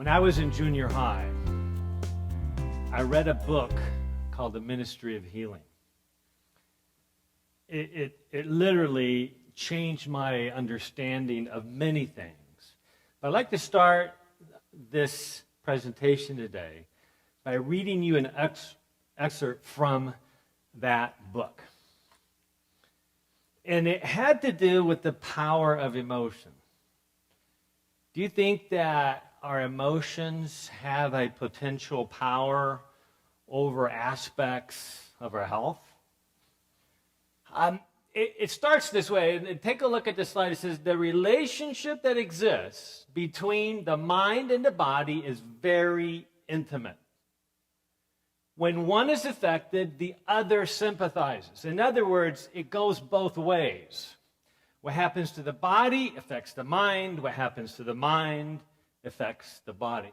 When I was in junior high, I read a book called The Ministry of Healing. It literally changed my understanding of many things. But I'd like to start this presentation today by reading you an excerpt from that book. And it had to do with the power of emotion. Do you think that our emotions have a potential power over aspects of our health? It starts this way. Take a look at this slide. It says, the relationship that exists between the mind and the body is very intimate. When one is affected, the other sympathizes. In other words, it goes both ways. What happens to the body affects the mind. What happens to the mind affects the body.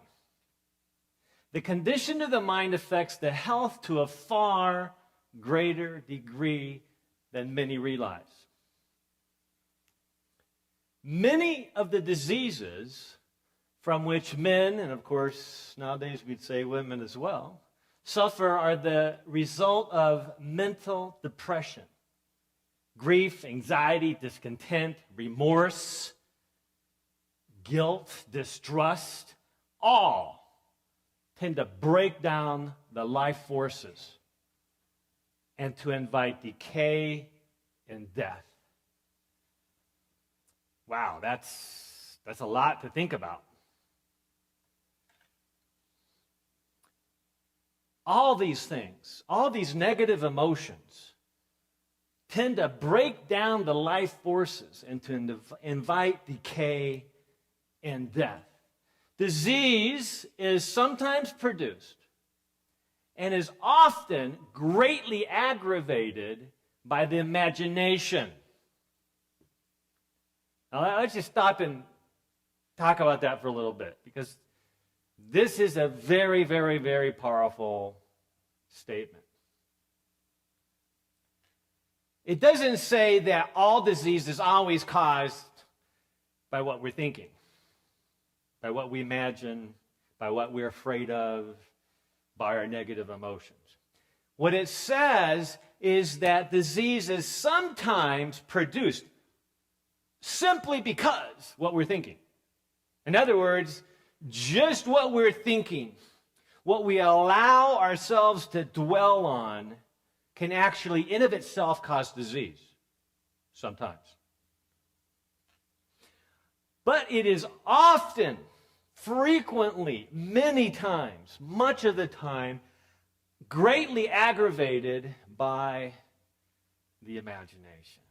The condition of the mind affects the health to a far greater degree than many realize. Many of the diseases from which men, and of course nowadays we'd say women as well, suffer are the result of mental depression. Grief, anxiety, discontent, remorse, guilt, distrust, all tend to break down the life forces and to invite decay and death. Wow, that's a lot to think about. All these things, all these negative emotions, tend to break down the life forces and to invite decay and death. Disease is sometimes produced and is often greatly aggravated by the imagination. Now, let's just stop and talk about that for a little bit, because this is a very, very, very powerful statement. It doesn't say that all disease is always caused by what we're thinking, by what we imagine, by what we're afraid of, by our negative emotions. What it says is that disease is sometimes produced simply because what we're thinking. In other words, just what we're thinking, what we allow ourselves to dwell on, can actually in of itself cause disease sometimes. But it is often, frequently, many times, much of the time, greatly aggravated by the imagination.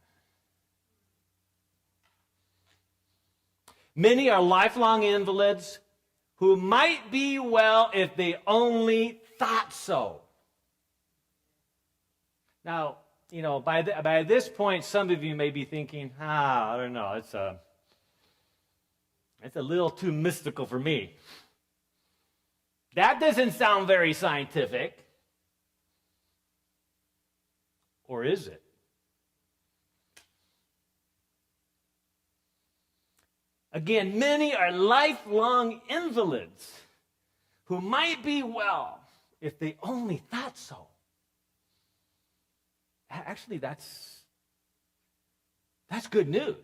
Many are lifelong invalids who might be well if they only thought so. Now, by this point, some of you may be thinking, I don't know, it's a little too mystical for me. That doesn't sound very scientific. Or is it? Again, many are lifelong invalids who might be well if they only thought so. Actually, that's good news.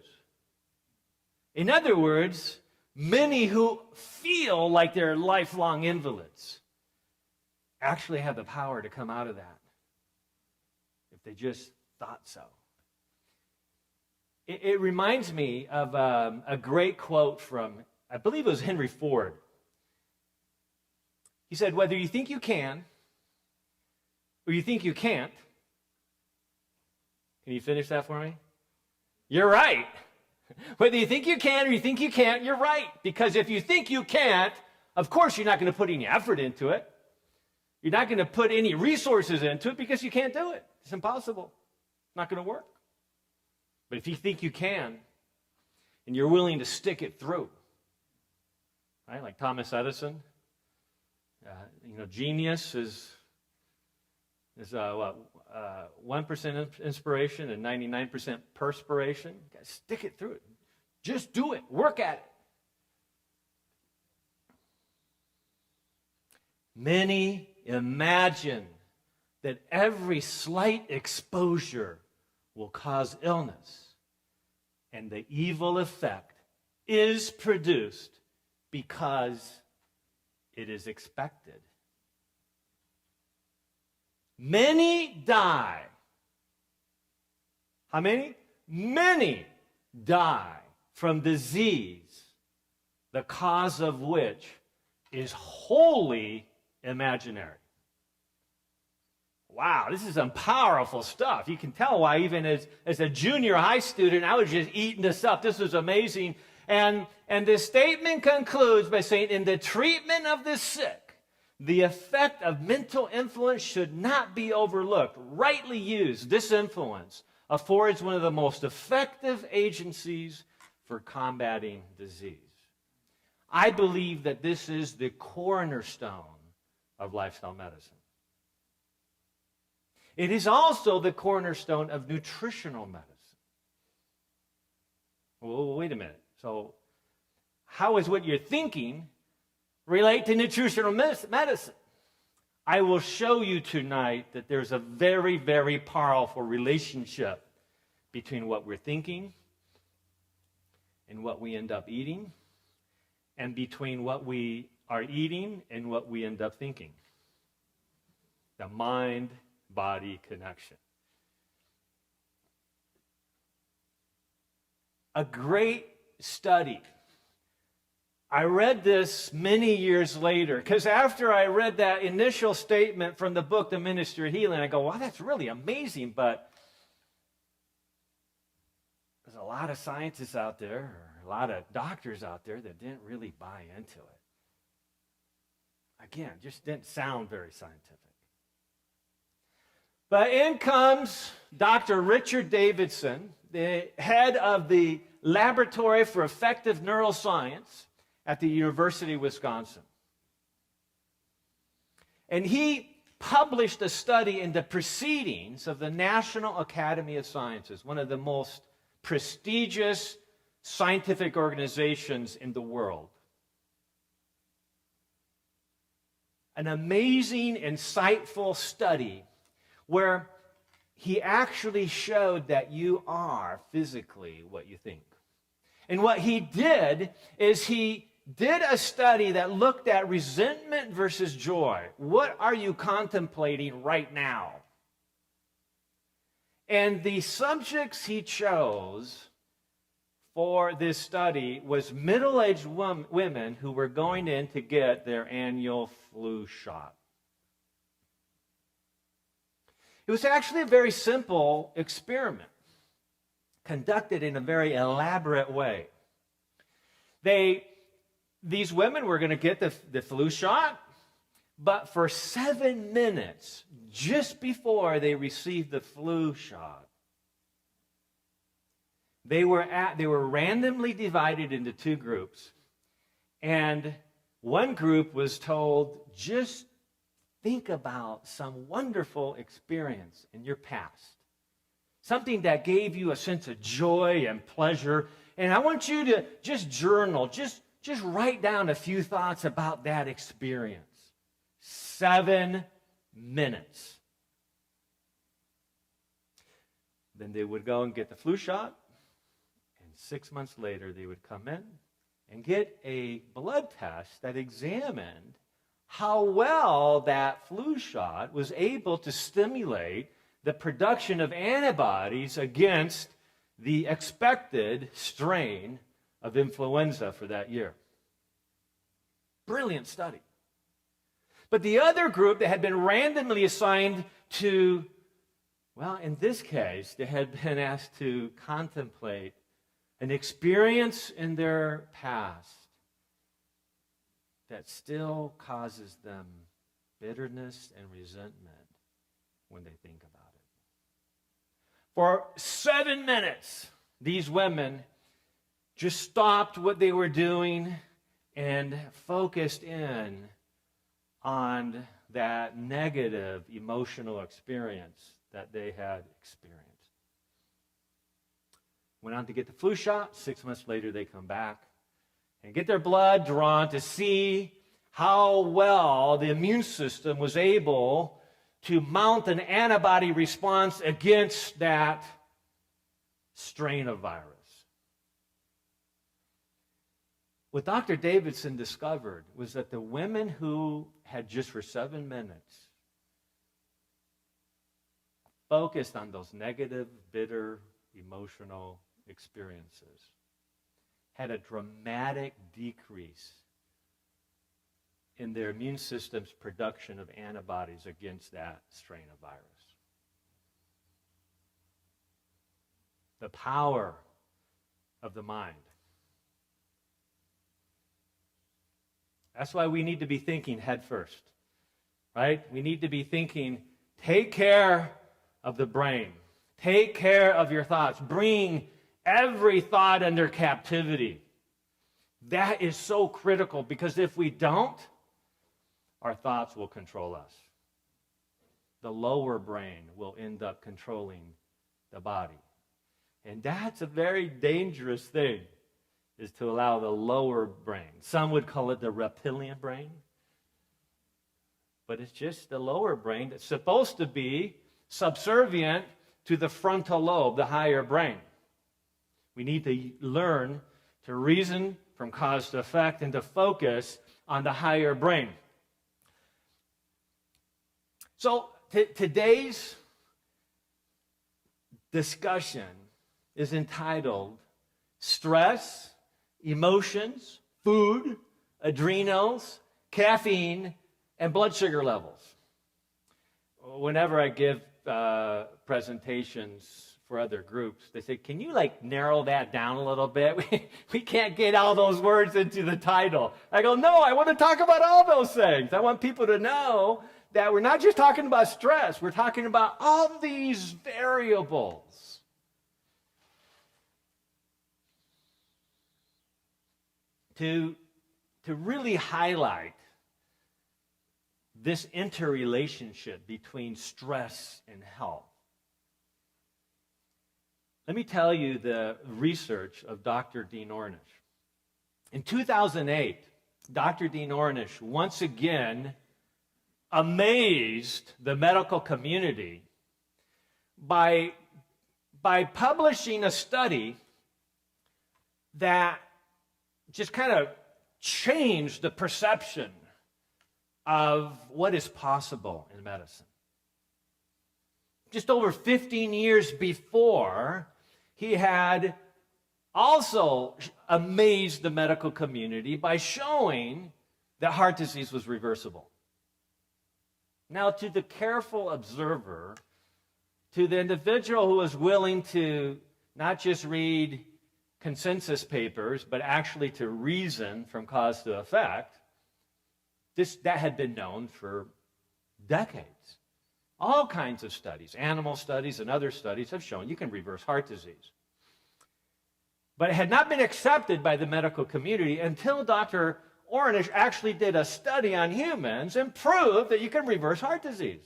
In other words, many who feel like they're lifelong invalids actually have the power to come out of that if they just thought so. It reminds me of a great quote from, I believe it was Henry Ford. He said, whether you think you can or you think you can't, can you finish that for me? You're right. Whether you think you can or you think you can't, you're right. Because if you think you can't, of course you're not going to put any effort into it. You're not going to put any resources into it because you can't do it. It's impossible. It's not going to work. But if you think you can, and you're willing to stick it through, right? Like Thomas Edison, genius is 1% inspiration and 99% perspiration. You got to stick it through it. Just do it. Work at it. Many imagine that every slight exposure will cause illness, and the evil effect is produced because it is expected. Many die. How many? Many die from disease, the cause of which is wholly imaginary. Wow, this is some powerful stuff. You can tell why even as a junior high student, I was just eating this up. This was amazing. And this statement concludes by saying, in the treatment of the sick, the effect of mental influence should not be overlooked. Rightly used, this influence affords one of the most effective agencies for combating disease. I believe that this is the cornerstone of lifestyle medicine. It is also the cornerstone of nutritional medicine. Well, wait a minute. So, how is what you're thinking relate to nutritional medicine? I will show you tonight that there's a very, very powerful relationship between what we're thinking and what we end up eating, and between what we are eating and what we end up thinking. The mind-body connection. A great study. I read this many years later, because after I read that initial statement from the book, The Ministry of Healing, I go, wow, that's really amazing, but there's a lot of scientists out there, or a lot of doctors out there that didn't really buy into it. Again, just didn't sound very scientific. But in comes Dr. Richard Davidson, the head of the Laboratory for Effective Neuroscience at the University of Wisconsin. And he published a study in the Proceedings of the National Academy of Sciences, one of the most prestigious scientific organizations in the world. An amazing, insightful study where he actually showed that you are physically what you think. And what he did is he did a study that looked at resentment versus joy. What are you contemplating right now? And the subjects he chose for this study was middle-aged women who were going in to get their annual flu shot. It was actually a very simple experiment, conducted in a very elaborate way. These women were going to get the flu shot, but for 7 minutes, just before they received the flu shot, they were randomly divided into two groups. And one group was told, just think about some wonderful experience in your past. Something that gave you a sense of joy and pleasure. And I want you to just journal, just write down a few thoughts about that experience. 7 minutes. Then they would go and get the flu shot. And 6 months later, they would come in and get a blood test that examined how well that flu shot was able to stimulate the production of antibodies against the expected strain of influenza for that year. Brilliant study. But the other group that had been randomly assigned to, well, in this case, they had been asked to contemplate an experience in their past that still causes them bitterness and resentment when they think about it. For 7 minutes, these women just stopped what they were doing and focused in on that negative emotional experience that they had experienced. Went on to get the flu shot. 6 months later, they come back and get their blood drawn to see how well the immune system was able to mount an antibody response against that strain of virus. What Dr. Davidson discovered was that the women who had just for 7 minutes focused on those negative, bitter, emotional experiences had a dramatic decrease in their immune system's production of antibodies against that strain of virus. The power of the mind. That's why we need to be thinking head first, right? We need to be thinking, take care of the brain. Take care of your thoughts. Bring every thought under captivity. That is so critical, because if we don't, our thoughts will control us. The lower brain will end up controlling the body. And that's a very dangerous thing, is to allow the lower brain. Some would call it the reptilian brain. But it's just the lower brain that's supposed to be subservient to the frontal lobe, the higher brain. We need to learn to reason from cause to effect and to focus on the higher brain. So today's discussion is entitled Stress, Emotions, Food, Adrenals, Caffeine, and Blood Sugar Levels. Whenever I give presentations for other groups, they say, can you narrow that down a little bit? We can't get all those words into the title. I go, no, I want to talk about all those things. I want people to know that we're not just talking about stress, we're talking about all these variables. To really highlight this interrelationship between stress and health, let me tell you the research of Dr. Dean Ornish. In 2008, Dr. Dean Ornish once again amazed the medical community by publishing a study that just kind of changed the perception of what is possible in medicine. Just over 15 years before, he had also amazed the medical community by showing that heart disease was reversible. Now, to the careful observer, to the individual who was willing to not just read consensus papers, but actually to reason from cause to effect, that had been known for decades. All kinds of studies, animal studies and other studies, have shown you can reverse heart disease. But it had not been accepted by the medical community until Dr. Ornish actually did a study on humans and proved that you can reverse heart disease.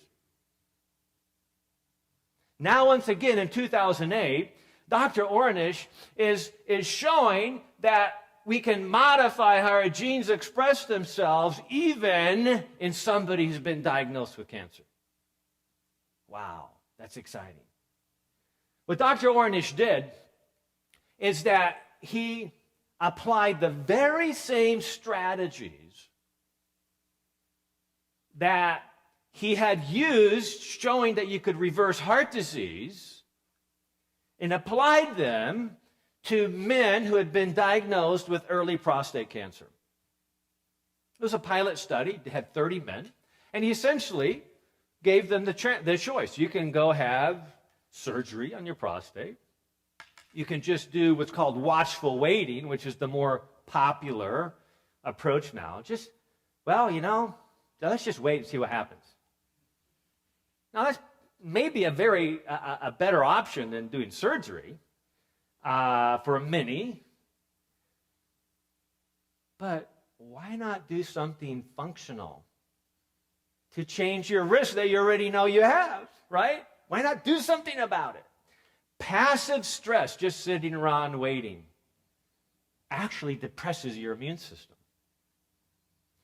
Now, once again, in 2008, Dr. Ornish is showing that we can modify how our genes express themselves even in somebody who's been diagnosed with cancer. Wow, that's exciting. What Dr. Ornish did is that he applied the very same strategies that he had used showing that you could reverse heart disease, and applied them to men who had been diagnosed with early prostate cancer. It was a pilot study. It had 30 men, and he essentially gave them the choice. You can go have surgery on your prostate. You can just do what's called watchful waiting, which is the more popular approach now. Let's just wait and see what happens. Now, that's maybe a better option than doing surgery for many. But why not do something functional to change your risk that you already know you have, right? Why not do something about it? Passive stress, just sitting around waiting, actually depresses your immune system.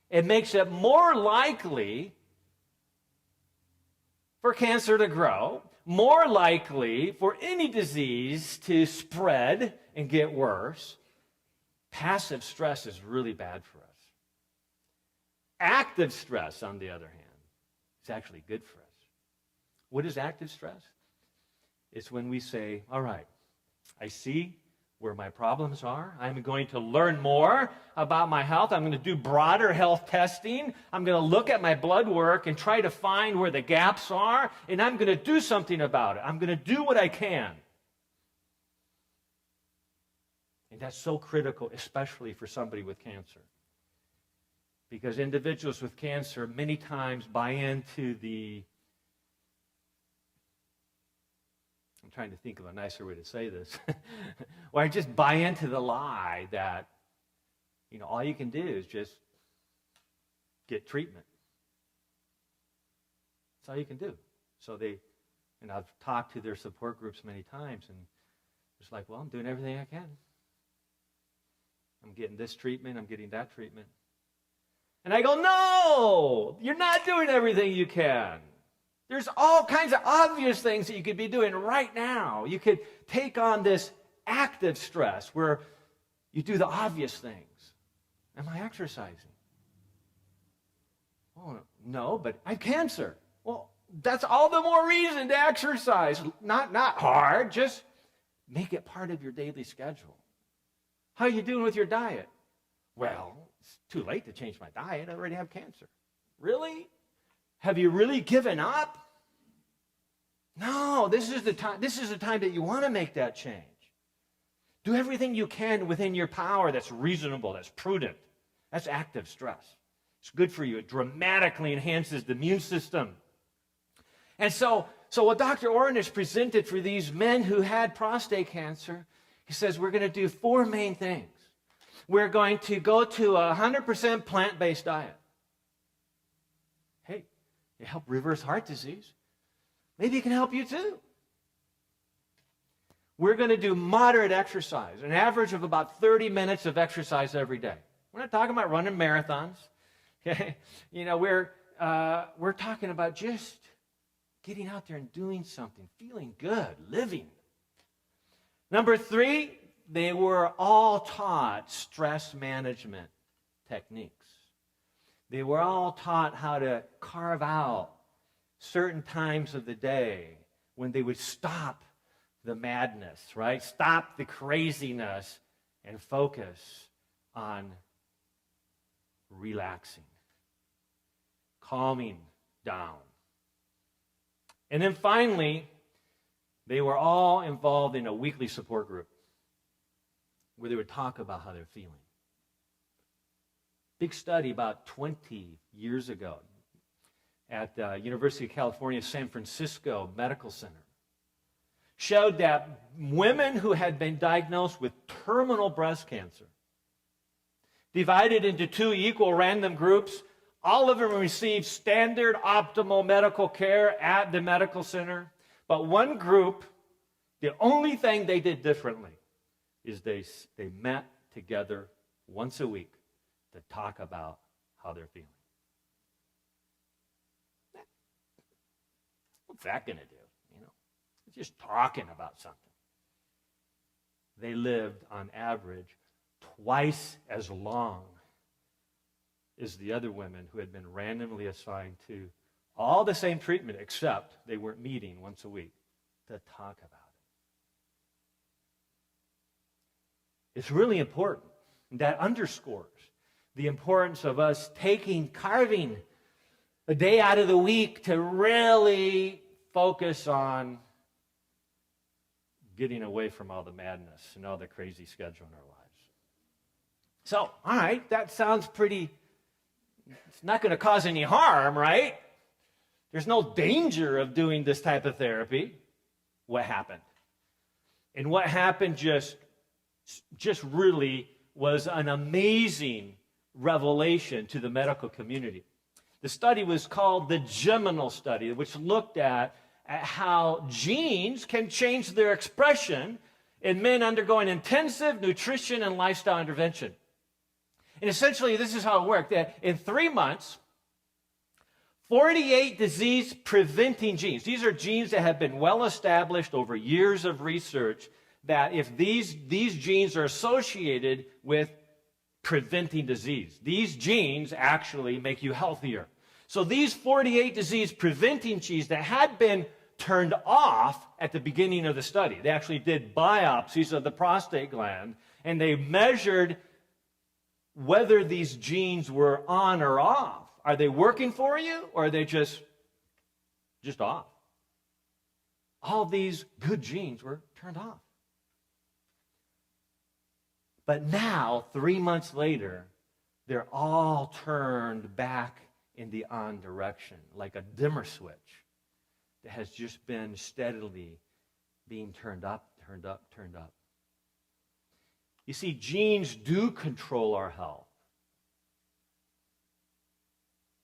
It makes it more likely for cancer to grow, more likely for any disease to spread and get worse. Passive stress is really bad for us. Active stress, on the other hand, is actually good for us. What is active stress? It's when we say, all right, I see where my problems are. I'm going to learn more about my health. I'm going to do broader health testing. I'm going to look at my blood work and try to find where the gaps are, and I'm going to do something about it. I'm going to do what I can. And that's so critical, especially for somebody with cancer. Because individuals with cancer many times buy into I'm trying to think of a nicer way to say this. Or I just buy into the lie that, all you can do is just get treatment. That's all you can do. So I've talked to their support groups many times, and it's like, well, I'm doing everything I can. I'm getting this treatment, I'm getting that treatment. And I go, no, you're not doing everything you can. There's all kinds of obvious things that you could be doing right now. You could take on this active stress where you do the obvious things. Am I exercising? Oh, no, but I have cancer. Well, that's all the more reason to exercise. Not hard, just make it part of your daily schedule. How are you doing with your diet? Well, it's too late to change my diet. I already have cancer. Really? Have you really given up? No, this is the time that you want to make that change. Do everything you can within your power that's reasonable, that's prudent. That's active stress. It's good for you. It dramatically enhances the immune system. And so what Dr. Ornish presented for these men who had prostate cancer, he says we're going to do 4 main things. We're going to go to a 100% plant-based diet. Hey, it helped reverse heart disease. Maybe it can help you too. We're going to do moderate exercise, an average of about 30 minutes of exercise every day. We're not talking about running marathons. Okay? We're talking about just getting out there and doing something, feeling good, living. Number 3, they were all taught stress management techniques. They were all taught how to carve out certain times of the day when they would stop the madness, right? Stop the craziness and focus on relaxing, calming down. And then finally, they were all involved in a weekly support group where they would talk about how they're feeling. Big study about 20 years ago at the University of California, San Francisco Medical Center showed that women who had been diagnosed with terminal breast cancer, divided into 2 equal random groups, all of them received standard optimal medical care at the medical center. But one group, the only thing they did differently is they met together once a week to talk about how they're feeling. What's that going to do? Just talking about something. They lived on average twice as long as the other women who had been randomly assigned to all the same treatment, except they weren't meeting once a week to talk about it. It's really important. That underscores the importance of us carving a day out of the week to really focus on getting away from all the madness and all the crazy schedule in our lives. So, all right, that sounds pretty, it's not going to cause any harm, right? There's no danger of doing this type of therapy. What happened? And what happened just really was an amazing revelation to the medical community. The study was called the Geminal Study, which looked at how genes can change their expression in men undergoing intensive nutrition and lifestyle intervention. And essentially, this is how it worked. That in 3 months, 48 disease-preventing genes. These are genes that have been well established over years of research that if these genes are associated with preventing disease, these genes actually make you healthier. So these 48 disease-preventing genes that had been turned off at the beginning of the study, they actually did biopsies of the prostate gland, and they measured whether these genes were on or off. Are they working for you, or are they just off? All these good genes were turned off. But now, 3 months later, they're all turned back in the on direction, like a dimmer switch that has just been steadily being turned up, turned up, turned up. You see, genes do control our health,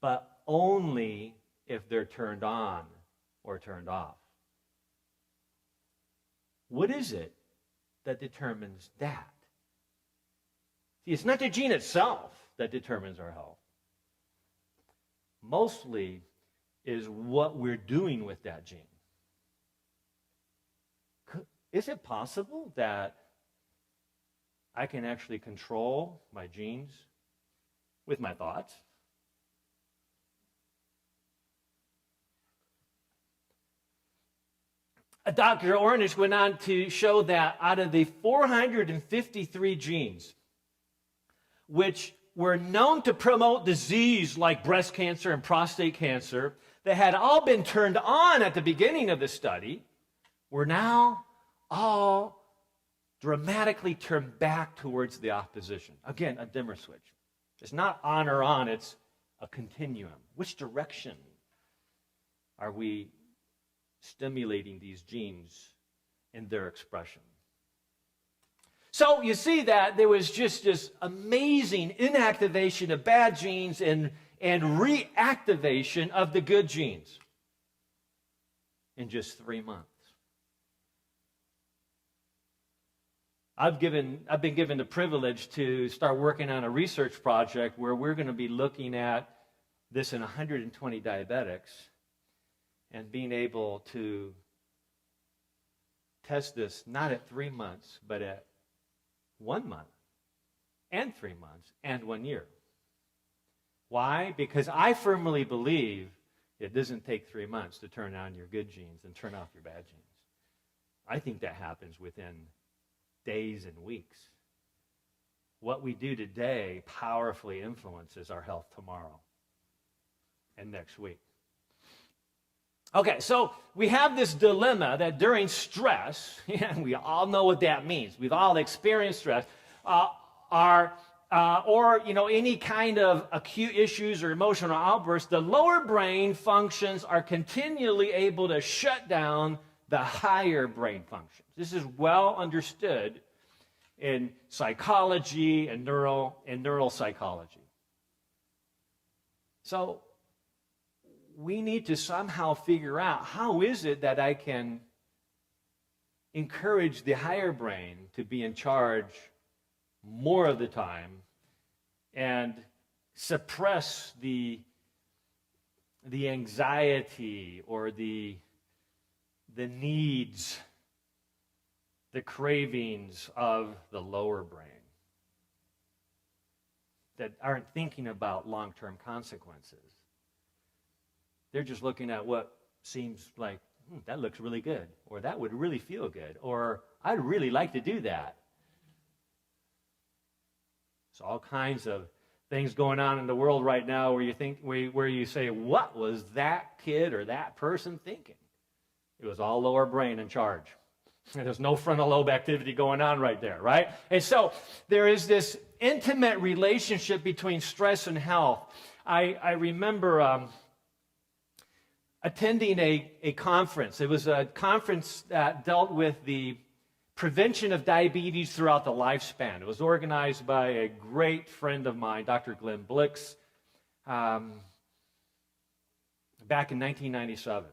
but only if they're turned on or turned off. What is it that determines that? See, it's not the gene itself that determines our health. Mostly is what we're doing with that gene. Is it possible that I can actually control my genes with my thoughts? Dr. Ornish went on to show that out of the 453 genes which were known to promote disease like breast cancer and prostate cancer that had all been turned on at the beginning of the study, were now all dramatically turned back towards the opposition. Again, a dimmer switch. It's not on or on, it's a continuum. Which direction are we stimulating these genes in their expression? So you see that there was just this amazing inactivation of bad genes and reactivation of the good genes in just 3 months. I've been given the privilege to start working on a research project where we're going to be looking at this in 120 diabetics and being able to test this not at 3 months, but at 1 month and 3 months and 1 year. Why? Because I firmly believe it doesn't take 3 months to turn on your good genes and turn off your bad genes. I think that happens within days and weeks. What we do today powerfully influences our health tomorrow and next week. Okay, so we have this dilemma that during stress, and we all know what that means. We've all experienced stress, or any kind of acute issues or emotional outbursts. The lower brain functions are continually able to shut down the higher brain functions. This is well understood in psychology and neuropsychology. So we need to somehow figure out how is it that I can encourage the higher brain to be in charge more of the time and suppress the anxiety or the needs, the cravings of the lower brain that aren't thinking about long-term consequences. They're just looking at what seems like, that looks really good, or that would really feel good, or I'd really like to do that. So all kinds of things going on in the world right now where you say, what was that kid or that person thinking? It was all lower brain in charge. There's no frontal lobe activity going on right there, right? And so there is this intimate relationship between stress and health. I remember attending a conference. It was a conference that dealt with the prevention of diabetes throughout the lifespan. It was organized by a great friend of mine, Dr. Glenn Blix, back in 1997.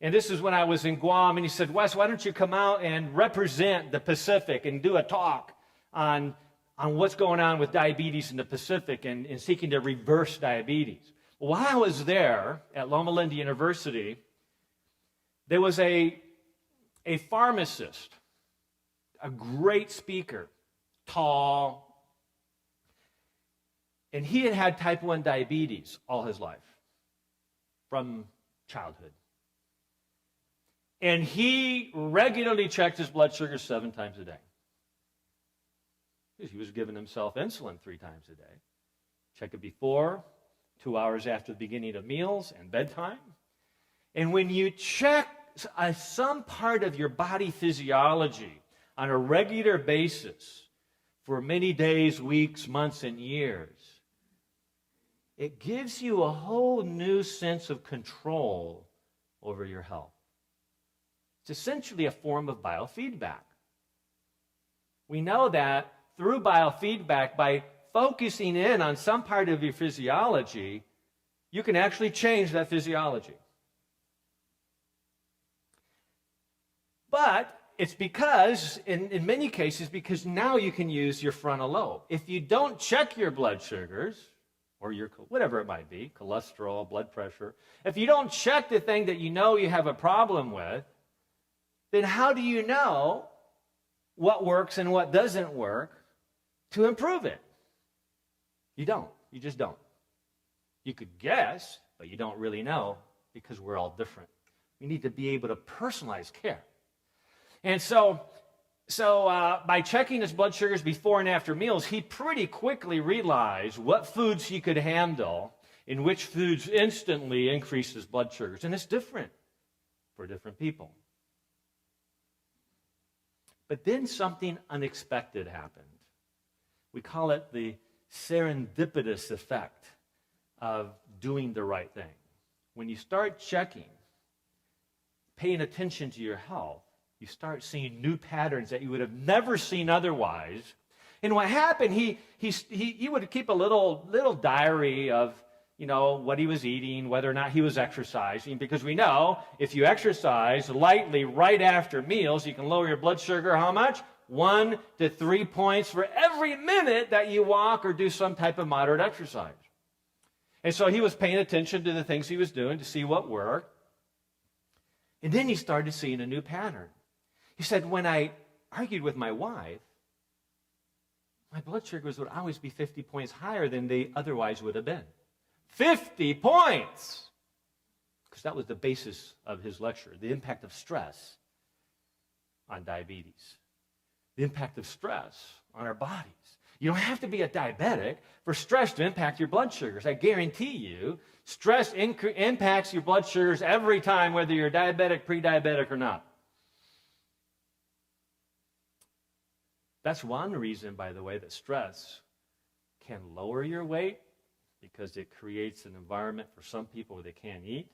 And this is when I was in Guam, and he said, Wes, why don't you come out and represent the Pacific and do a talk on on what's going on with diabetes in the Pacific and seeking to reverse diabetes. While I was there at Loma Linda University, there was a pharmacist, a great speaker, tall, and he had had type 1 diabetes all his life, from childhood. And he regularly checked his blood sugar 7 times a day. He was giving himself insulin 3 times a day. Check it before, 2 hours after the beginning of meals and bedtime. And when you check some part of your body physiology on a regular basis for many days, weeks, months, and years, it gives you a whole new sense of control over your health. It's essentially a form of biofeedback. We know that through biofeedback, by focusing in on some part of your physiology, you can actually change that physiology. But it's because, in many cases, because now you can use your frontal lobe. If you don't check your blood sugars, or your, whatever it might be, cholesterol, blood pressure, if you don't check the thing that you know you have a problem with, then how do you know what works and what doesn't work to improve it? You don't. You just don't. You could guess, but you don't really know because we're all different. We need to be able to personalize care. And so by checking his blood sugars before and after meals, he pretty quickly realized what foods he could handle and which foods instantly increase his blood sugars. And it's different for different people. But then something unexpected happened. We call it the serendipitous effect of doing the right thing. When you start checking, paying attention to your health, you start seeing new patterns that you would have never seen otherwise. And what happened, he would keep a little diary of, what he was eating, whether or not he was exercising, because we know if you exercise lightly right after meals, you can lower your blood sugar how much? 1 to 3 points for every minute that you walk or do some type of moderate exercise. And so he was paying attention to the things he was doing to see what worked. And then he started seeing a new pattern. He said, when I argued with my wife, my blood sugars would always be 50 points higher than they otherwise would have been. 50 points! Because that was the basis of his lecture, the impact of stress on diabetes, the impact of stress on our bodies. You don't have to be a diabetic for stress to impact your blood sugars. I guarantee you, stress impacts your blood sugars every time, whether you're diabetic, pre-diabetic, or not. That's one reason, by the way, that stress can lower your weight, because it creates an environment for some people where they can't eat.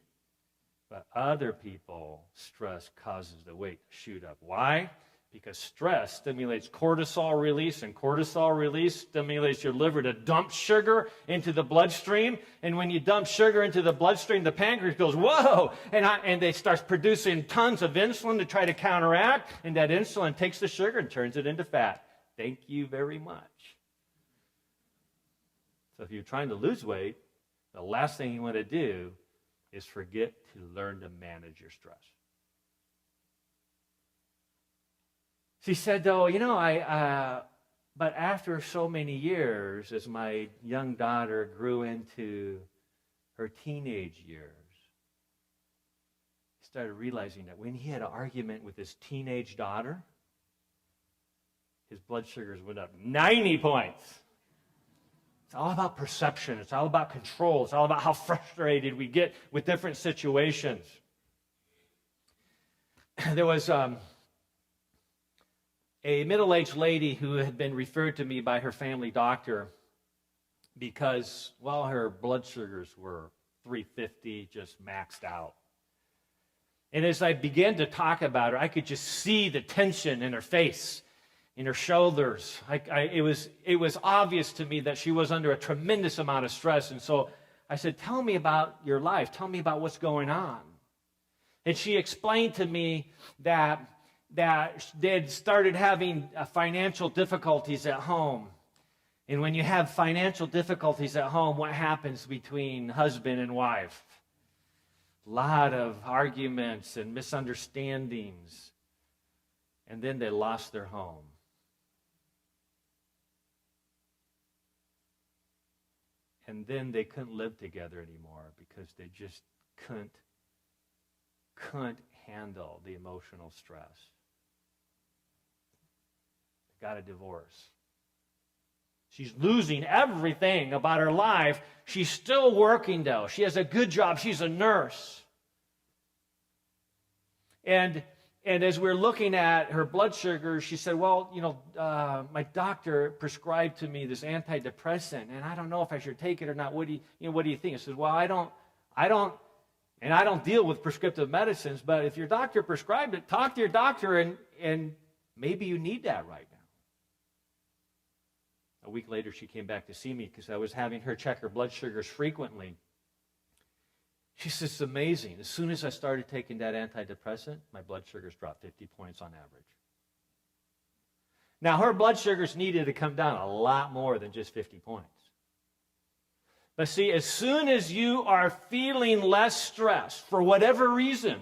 But other people, stress causes the weight to shoot up. Why? Because stress stimulates cortisol release, and cortisol release stimulates your liver to dump sugar into the bloodstream. And when you dump sugar into the bloodstream, the pancreas goes, whoa! And it starts producing tons of insulin to try to counteract, and that insulin takes the sugar and turns it into fat. Thank you very much. So if you're trying to lose weight, the last thing you want to do is forget to learn to manage your stress. She said, though, but after so many years, as my young daughter grew into her teenage years, he started realizing that when he had an argument with his teenage daughter, his blood sugars went up 90 points. It's all about perception. It's all about control. It's all about how frustrated we get with different situations. There was a middle-aged lady who had been referred to me by her family doctor because, her blood sugars were 350, just maxed out. And as I began to talk about her, I could just see the tension in her face, in her shoulders. It was obvious to me that she was under a tremendous amount of stress. And so I said, tell me about your life. Tell me about what's going on. And she explained to me that they had started having financial difficulties at home. And when you have financial difficulties at home, what happens between husband and wife? A lot of arguments and misunderstandings. And then they lost their home. And then they couldn't live together anymore because they just couldn't handle the emotional stress. They got a divorce. She's losing everything about her life. She's still working, though. She has a good job. She's a nurse. And as we're looking at her blood sugar, she said, well, my doctor prescribed to me this antidepressant, and I don't know if I should take it or not. What do you think? I said, well, I don't deal with prescriptive medicines, but if your doctor prescribed it, talk to your doctor, and maybe you need that right now. A week later, she came back to see me because I was having her check her blood sugars frequently. She says, it's amazing. As soon as I started taking that antidepressant, my blood sugars dropped 50 points on average. Now, her blood sugars needed to come down a lot more than just 50 points. But see, as soon as you are feeling less stress, for whatever reason,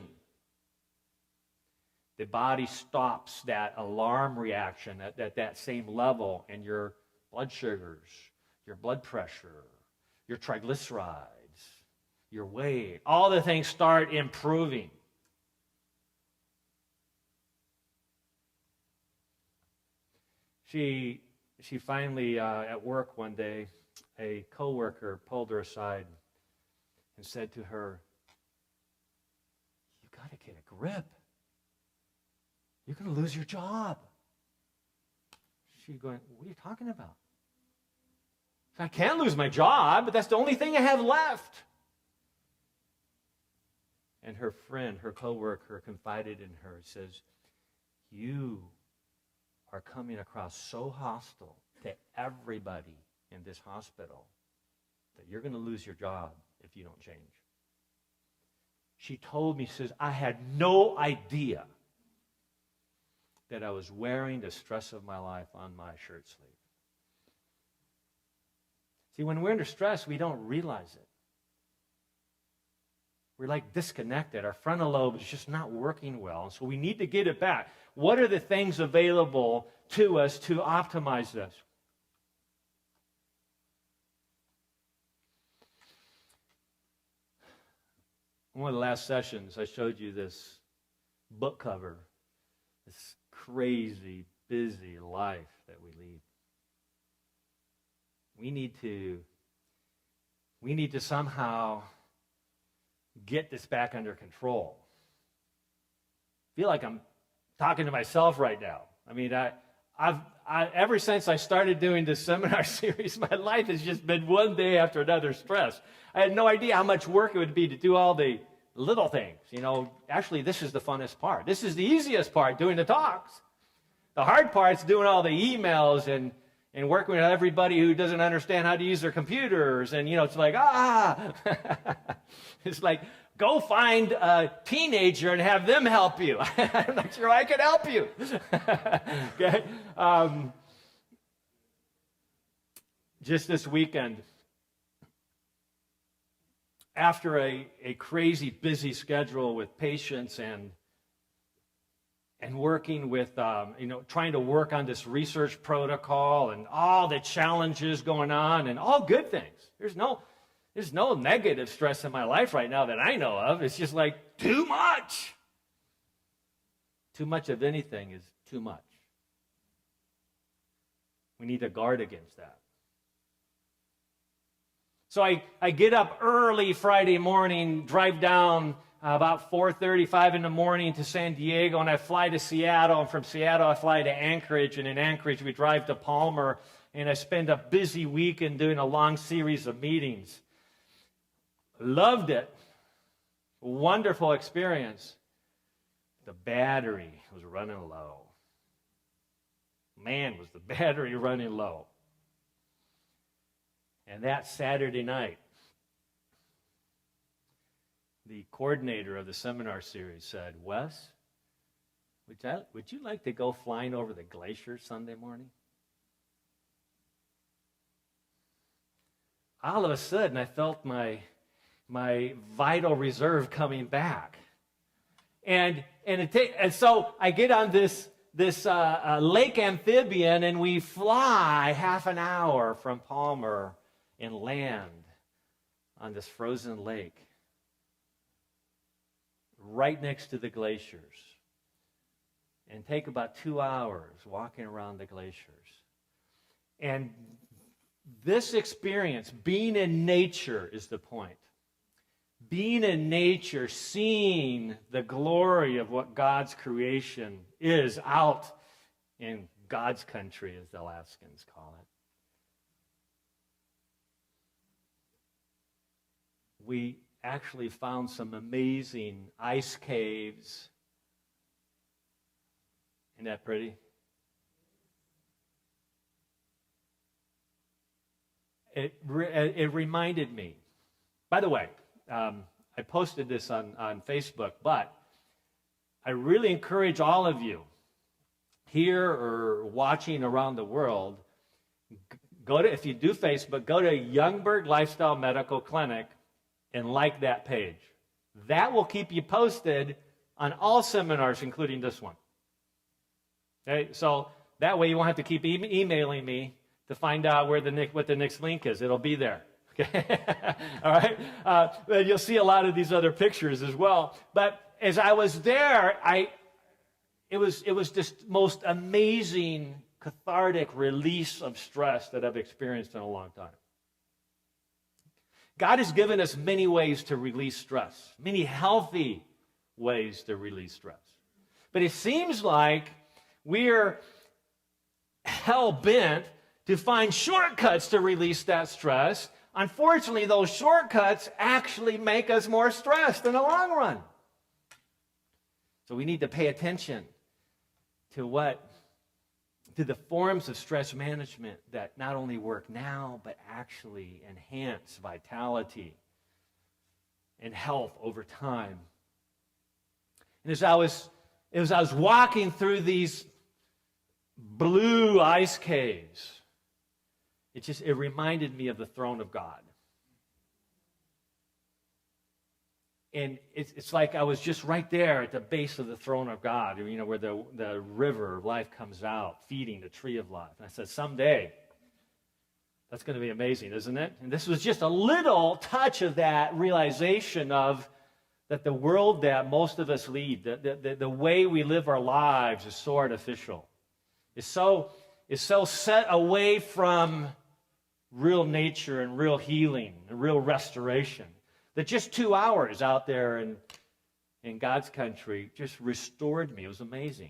the body stops that alarm reaction at that same level, and your blood sugars, your blood pressure, your triglycerides, your weight, all the things start improving. She finally, at work one day, a coworker pulled her aside and said to her, "You got to get a grip. You're going to lose your job." She's going, "What are you talking about?" "I can't lose my job, but that's the only thing I have left." And her friend, her coworker, confided in her, says, "You are coming across so hostile to everybody in this hospital that you're going to lose your job if you don't change." She told me, says, "I had no idea that I was wearing the stress of my life on my shirt sleeve." See, when we're under stress, we don't realize it. We're like disconnected. Our frontal lobe is just not working well, and so we need to get it back. What are the things available to us to optimize this? In one of the last sessions, I showed you this book cover, this crazy, busy life that we lead. We need to somehow get this back under control. I feel like I'm talking to myself right now. I mean, I've ever since I started doing this seminar series, my life has just been one day after another stress. I had no idea how much work it would be to do all the little things. Actually, this is the funnest part. This is the easiest part, doing the talks. The hard part's doing all the emails and working with everybody who doesn't understand how to use their computers. And, it's like, it's like, go find a teenager and have them help you. I'm not sure I can help you. Okay? Just this weekend, after a crazy busy schedule with patients and working with, trying to work on this research protocol and all the challenges going on and all good things. There's no negative stress in my life right now that I know of. It's just like too much. Too much of anything is too much. We need to guard against that. So I get up early Friday morning, drive down about 4:35 in the morning to San Diego, and I fly to Seattle. And from Seattle, I fly to Anchorage. And in Anchorage, we drive to Palmer. And I spend a busy weekend doing a long series of meetings. Loved it. Wonderful experience. The battery was running low. Man, was the battery running low. And that Saturday night, the coordinator of the seminar series said, "Wes, would you like to go flying over the glacier Sunday morning?" all of a sudden I felt my vital reserve coming back. And so I get on this lake amphibian, and we fly half an hour from Palmer and land on this frozen lake right next to the glaciers, and take about 2 hours walking around the glaciers. And this experience, being in nature, is the point. Being in nature, seeing the glory of what God's creation is out in God's country, as the Alaskans call it. We actually found some amazing ice caves. Isn't that pretty? It reminded me. By the way, I posted this on Facebook, but I really encourage all of you here or watching around the world, if you do Facebook, go to Youngberg Lifestyle Medical Clinic and like that page. That will keep you posted on all seminars, including this one. Okay, so that way you won't have to keep emailing me to find out what the next link is. It'll be there. Okay, all right. And you'll see a lot of these other pictures as well. But as I was there, it was this most amazing cathartic release of stress that I've experienced in a long time. God has given us many ways to release stress, many healthy ways to release stress. But it seems like we're hell-bent to find shortcuts to release that stress. Unfortunately, those shortcuts actually make us more stressed in the long run. So we need to pay attention to the forms of stress management that not only work now, but actually enhance vitality and health over time. And as I was walking through these blue ice caves, it reminded me of the throne of God. And it's like I was just right there at the base of the throne of God, where the river of life comes out, feeding the tree of life. And I said, someday, that's going to be amazing, isn't it? And this was just a little touch of that realization of that the world that most of us lead, the way we live our lives is so artificial. It's so set away from real nature and real healing and real restoration, that just 2 hours out there in God's country just restored me. It was amazing.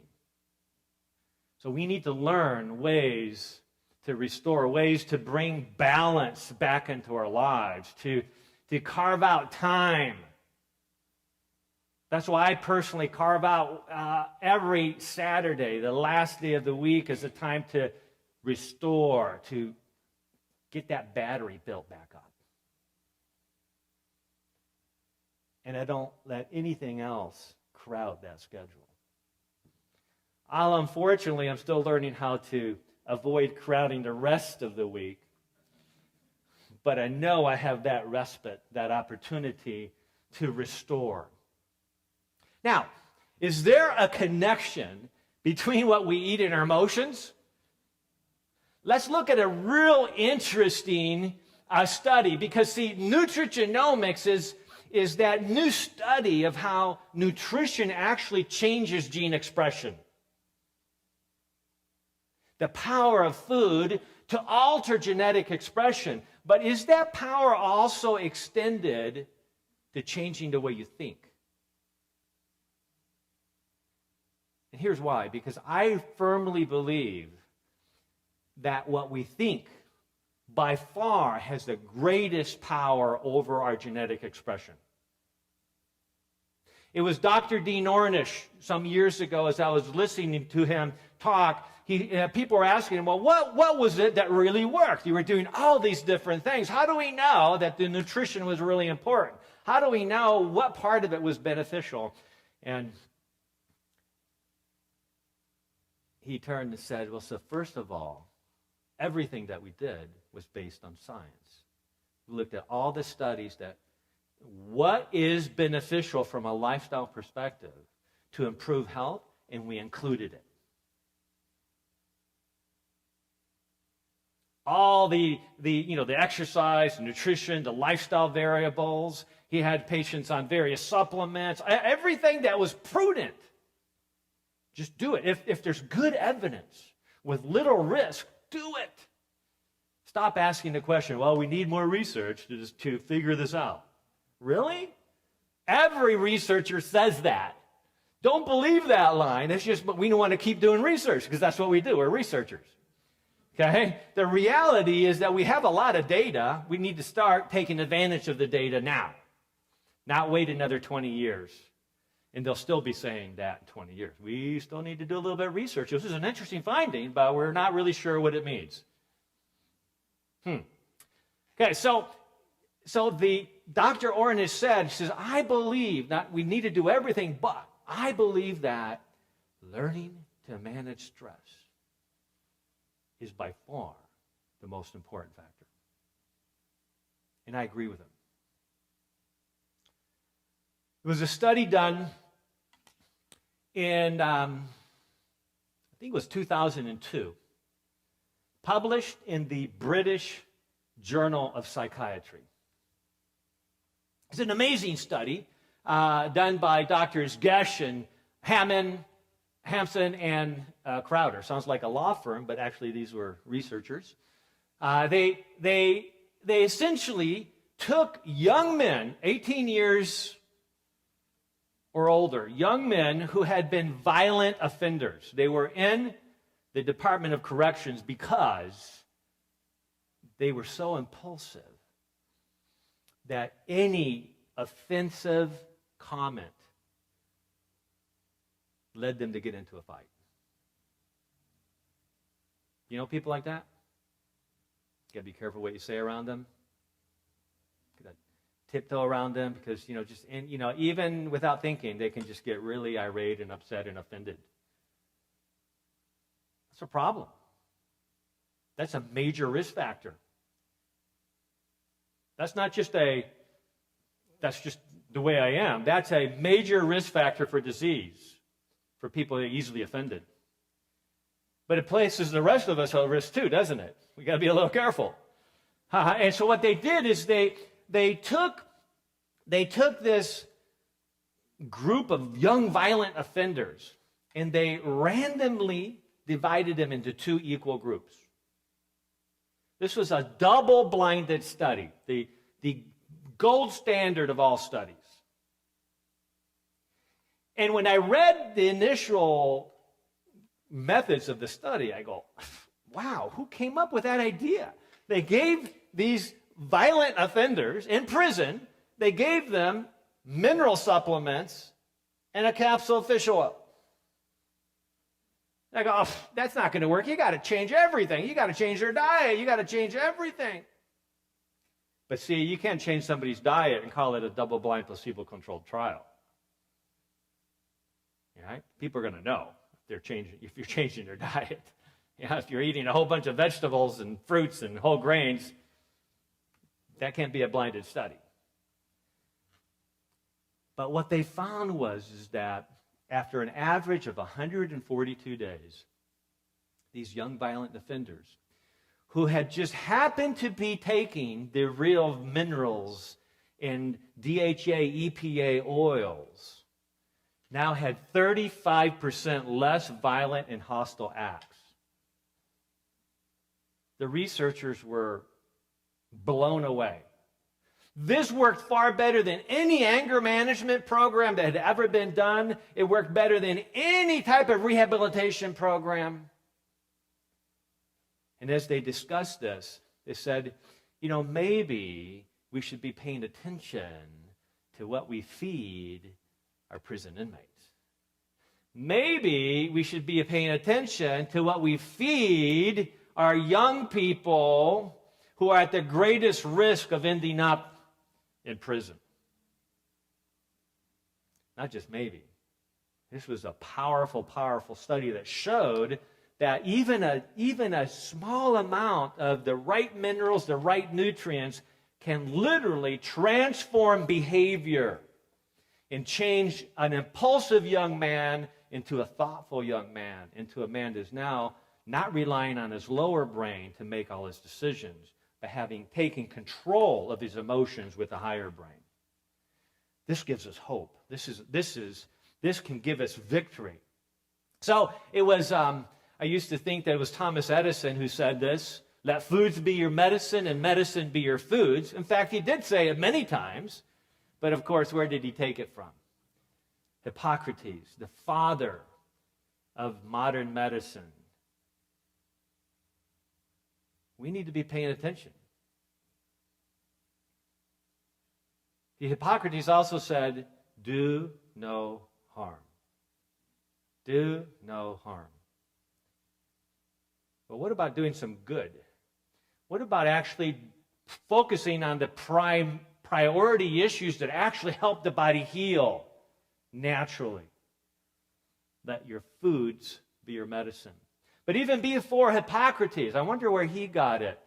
So we need to learn ways to restore, ways to bring balance back into our lives, to carve out time. That's why I personally carve out every Saturday, the last day of the week, as a time to restore, to get that battery built back up. And I don't let anything else crowd that schedule. Unfortunately, I'm still learning how to avoid crowding the rest of the week. But I know I have that respite, that opportunity to restore. Now, is there a connection between what we eat and our emotions? Let's look at a real interesting study, because, see, Nutrigenomics is that new study of how nutrition actually changes gene expression. The power of food to alter genetic expression. But is that power also extended to changing the way you think? And here's why. Because I firmly believe that what we think by far has the greatest power over our genetic expression. It was Dr. Dean Ornish some years ago, as I was listening to him talk, people were asking him, well, what was it that really worked? You were doing all these different things. How do we know that the nutrition was really important? How do we know what part of it was beneficial? And he turned and said, well, so first of all, everything that we did was based on science. We looked at all the studies that what is beneficial from a lifestyle perspective to improve health, and we included it. All the exercise, the nutrition, the lifestyle variables. He had patients on various supplements, everything that was prudent. Just do it. If there's good evidence with little risk, do it. Stop asking the question, well, we need more research to figure this out. Really? Every researcher says that. Don't believe that line. It's just, but we want to keep doing research because that's what we do. We're researchers. Okay? The reality is that we have a lot of data. We need to start taking advantage of the data now. Not wait another 20 years. And they'll still be saying that in 20 years. We still need to do a little bit of research. This is an interesting finding, but we're not really sure what it means. Okay, so the Dr. Orrin has said, he says, I believe that we need to do everything, but I believe that learning to manage stress is by far the most important factor. And I agree with him. There was a study done in, I think it was 2002, published in the British Journal of Psychiatry. It's an amazing study done by Drs. Gesh and Hammond, Hampson, and Crowder. Sounds like a law firm, but actually these were researchers. They essentially took young men, 18 years or older, young men who had been violent offenders. They were in the Department of Corrections because they were so impulsive that any offensive comment led them to get into a fight. You know people like that? You got to be careful what you say around them. You got to tiptoe around them because, even without thinking, they can just get really irate and upset and offended. That's a problem. That's a major risk factor. That's just the way I am. That's a major risk factor for disease, for people that are easily offended. But it places the rest of us at risk too, doesn't it? We got to be a little careful. And so what they did is they took this group of young violent offenders and they randomly divided them into two equal groups. This was a double-blinded study, the gold standard of all studies. And when I read the initial methods of the study, I go, wow, who came up with that idea? They gave these violent offenders in prison, they gave them mineral supplements and a capsule of fish oil. I go, that's not going to work. You got to change everything. You got to change their diet. You got to change everything. But see, you can't change somebody's diet and call it a double-blind placebo-controlled trial. Right? People are going to know if you're changing their diet. If you're eating a whole bunch of vegetables and fruits and whole grains, that can't be a blinded study. But what they found is that after an average of 142 days, these young violent offenders who had just happened to be taking the real minerals and DHA, EPA oils now had 35% less violent and hostile acts. The researchers were blown away. This worked far better than any anger management program that had ever been done. It worked better than any type of rehabilitation program. And as they discussed this, they said, maybe we should be paying attention to what we feed our prison inmates. Maybe we should be paying attention to what we feed our young people who are at the greatest risk of ending up in prison. Not just maybe. This was a powerful, powerful study that showed that even a small amount of the right minerals, the right nutrients, can literally transform behavior and change an impulsive young man into a thoughtful young man, into a man that's now not relying on his lower brain to make all his decisions, but having taken control of his emotions with the higher brain. This gives us hope. This can give us victory. So it was, I used to think that it was Thomas Edison who said this, let foods be your medicine and medicine be your foods. In fact, he did say it many times, but of course, where did he take it from? Hippocrates, the father of modern medicine. We need to be paying attention. Hippocrates also said, do no harm. Do no harm. But what about doing some good? What about actually focusing on the priority issues that actually help the body heal naturally? Let your foods be your medicine. But even before Hippocrates, I wonder where he got it.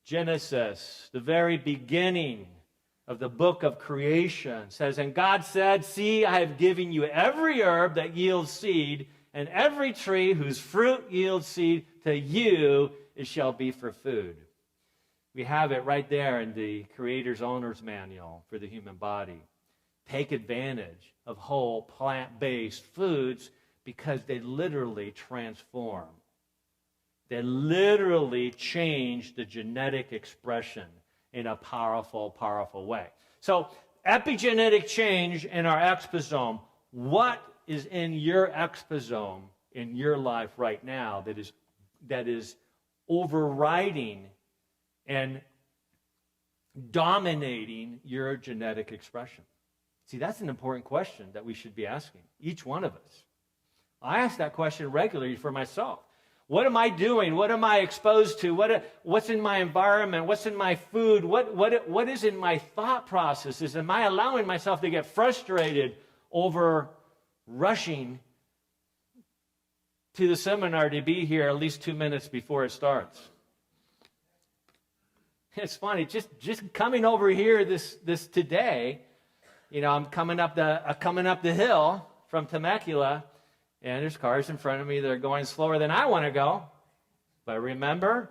Genesis, the very beginning of the book of creation, says, and God said, see, I have given you every herb that yields seed, and every tree whose fruit yields seed, to you it shall be for food. We have it right there in the Creator's Owner's Manual for the human body. Take advantage of whole plant-based foods because they literally transform. They literally change the genetic expression in a powerful, powerful way. So, epigenetic change in our exposome. What is in your exposome in your life right now that is overriding and dominating your genetic expression? See, that's an important question that we should be asking, each one of us. I ask that question regularly for myself. What am I doing? What am I exposed to? What's in my environment? What's in my food? What is in my thought processes? Am I allowing myself to get frustrated over rushing to the seminar to be here at least 2 minutes before it starts? It's funny, just coming over here this today, you know, I'm coming up the hill from Temecula, and there's cars in front of me that are going slower than I want to go. But remember,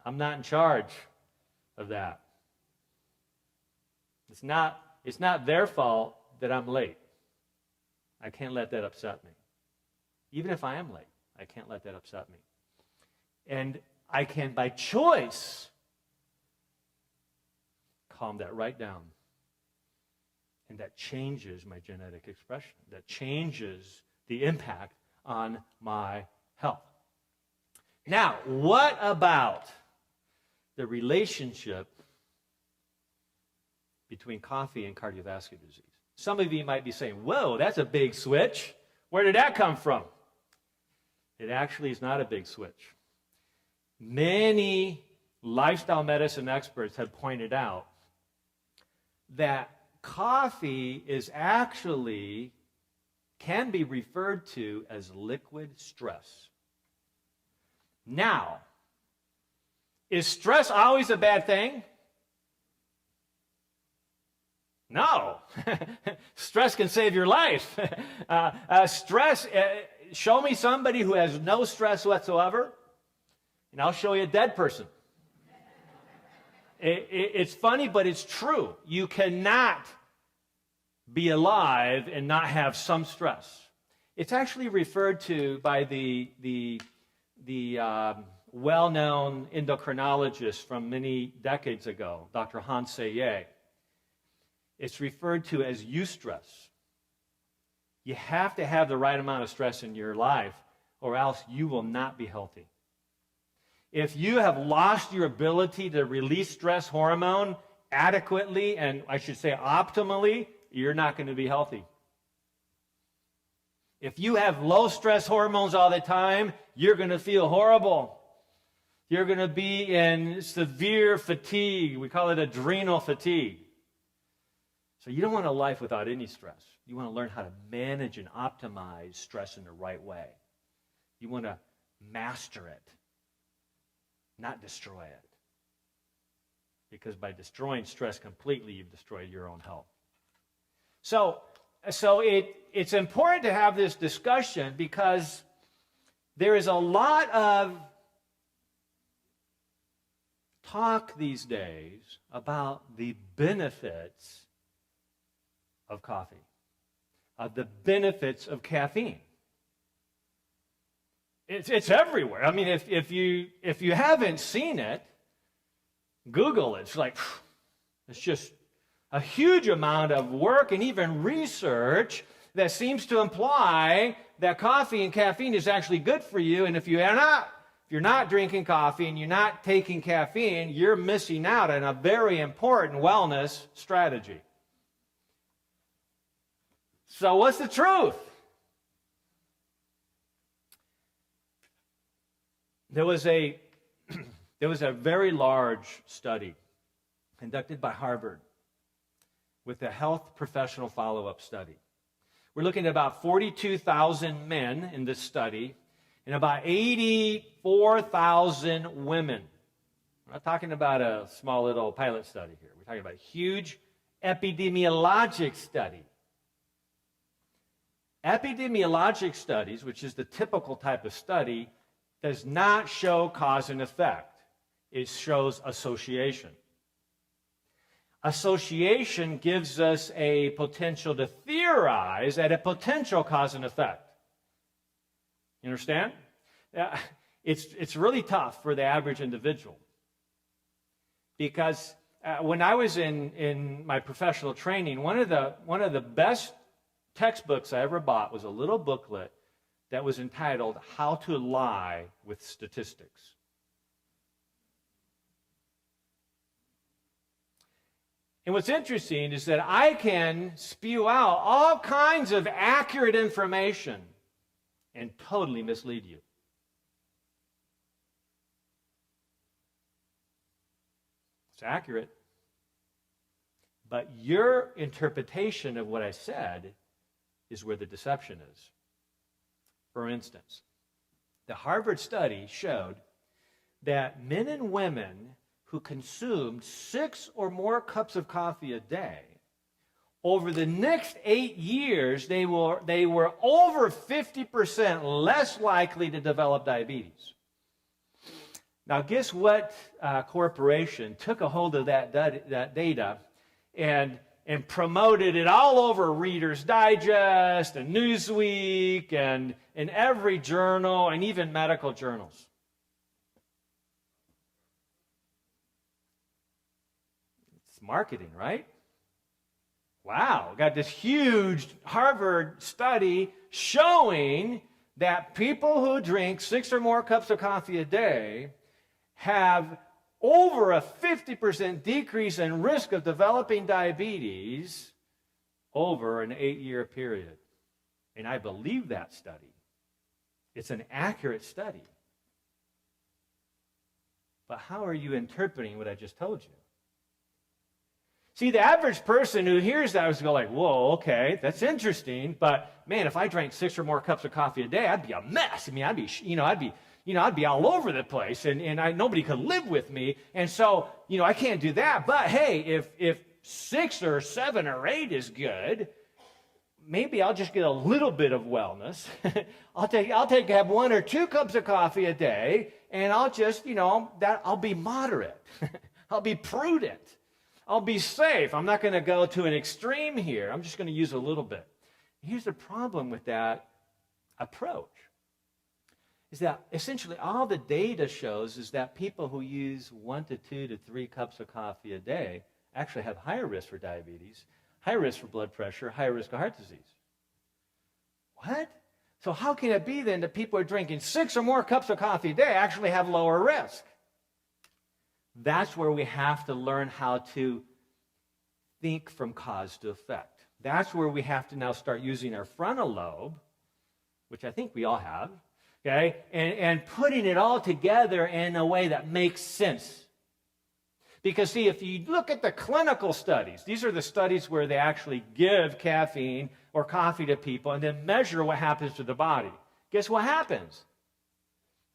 I'm not in charge of that. It's not their fault that I'm late. I can't let that upset me. Even if I am late, I can't let that upset me. And I can, by choice, calm that right down. And that changes my genetic expression. That changes the impact on my health. Now, what about the relationship between coffee and cardiovascular disease? Some of you might be saying, whoa, that's a big switch. Where did that come from? It actually is not a big switch. Many lifestyle medicine experts have pointed out that coffee is actually can be referred to as liquid stress. Now, is stress always a bad thing? No. Stress can save your life. Show me somebody who has no stress whatsoever, and I'll show you a dead person. It's funny, but it's true. You cannot be alive and not have some stress. It's actually referred to by the well-known endocrinologist from many decades ago, Dr. Hans Selye. It's referred to as eustress. You have to have the right amount of stress in your life, or else you will not be healthy. If you have lost your ability to release stress hormone adequately, and I should say optimally, you're not going to be healthy. If you have low stress hormones all the time, you're going to feel horrible. You're going to be in severe fatigue. We call it adrenal fatigue. So you don't want a life without any stress. You want to learn how to manage and optimize stress in the right way. You want to master it. not destroy it. Because by destroying stress completely, you've destroyed your own health. So it's important to have this discussion because there is a lot of talk these days about the benefits of coffee, of the benefits of caffeine. It's everywhere. I mean, if you haven't seen it, Google it. It's like, it's just a huge amount of work and even research that seems to imply that coffee and caffeine is actually good for you. And if you're not drinking coffee and you're not taking caffeine, you're missing out on a very important wellness strategy. So what's the truth? There was a very large study conducted by Harvard with a health professional follow-up study. We're looking at about 42,000 men in this study and about 84,000 women. We're not talking about a small little pilot study here. We're talking about a huge epidemiologic study. Epidemiologic studies, which is the typical type of study, does not show cause and effect. It shows association. Association gives us a potential to theorize at a potential cause and effect. You understand? It's really tough for the average individual. Because when I was in my professional training, one of the best textbooks I ever bought was a little booklet that was entitled How to Lie with Statistics. And what's interesting is that I can spew out all kinds of accurate information and totally mislead you. It's accurate. But your interpretation of what I said is where the deception is. For instance, the Harvard study showed that men and women who consumed 6 or more cups of coffee a day, over the next 8 years, they were over 50% less likely to develop diabetes. Now, guess what corporation took a hold of that data and promoted it all over Reader's Digest and Newsweek and in every journal and even medical journals? It's marketing, right? Wow, got this huge Harvard study showing that people who drink 6 or more cups of coffee a day have over a 50% decrease in risk of developing diabetes over an 8-year period. And I believe that study. It's an accurate study. But how are you interpreting what I just told you? See, the average person who hears that is going like, whoa, okay, that's interesting, but man, if I drank 6 or more cups of coffee a day, I'd be a mess. I mean, I'd be all over the place, and nobody could live with me, and so, I can't do that. But hey, if 6 or 7 or 8 is good, maybe I'll just get a little bit of wellness. I'll have 1 or 2 cups of coffee a day, and I'll just, I'll be moderate. I'll be prudent. I'll be safe. I'm not going to go to an extreme here. I'm just going to use a little bit. Here's the problem with that approach. Is that essentially all the data shows is that people who use 1 to 2 to 3 cups of coffee a day actually have higher risk for diabetes, higher risk for blood pressure, higher risk of heart disease. What? So how can it be then that people who are drinking 6 or more cups of coffee a day actually have lower risk? That's where we have to learn how to think from cause to effect. That's where we have to now start using our frontal lobe, which I think we all have, okay, and putting it all together in a way that makes sense. Because, see, if you look at the clinical studies, these are the studies where they actually give caffeine or coffee to people and then measure what happens to the body. Guess what happens?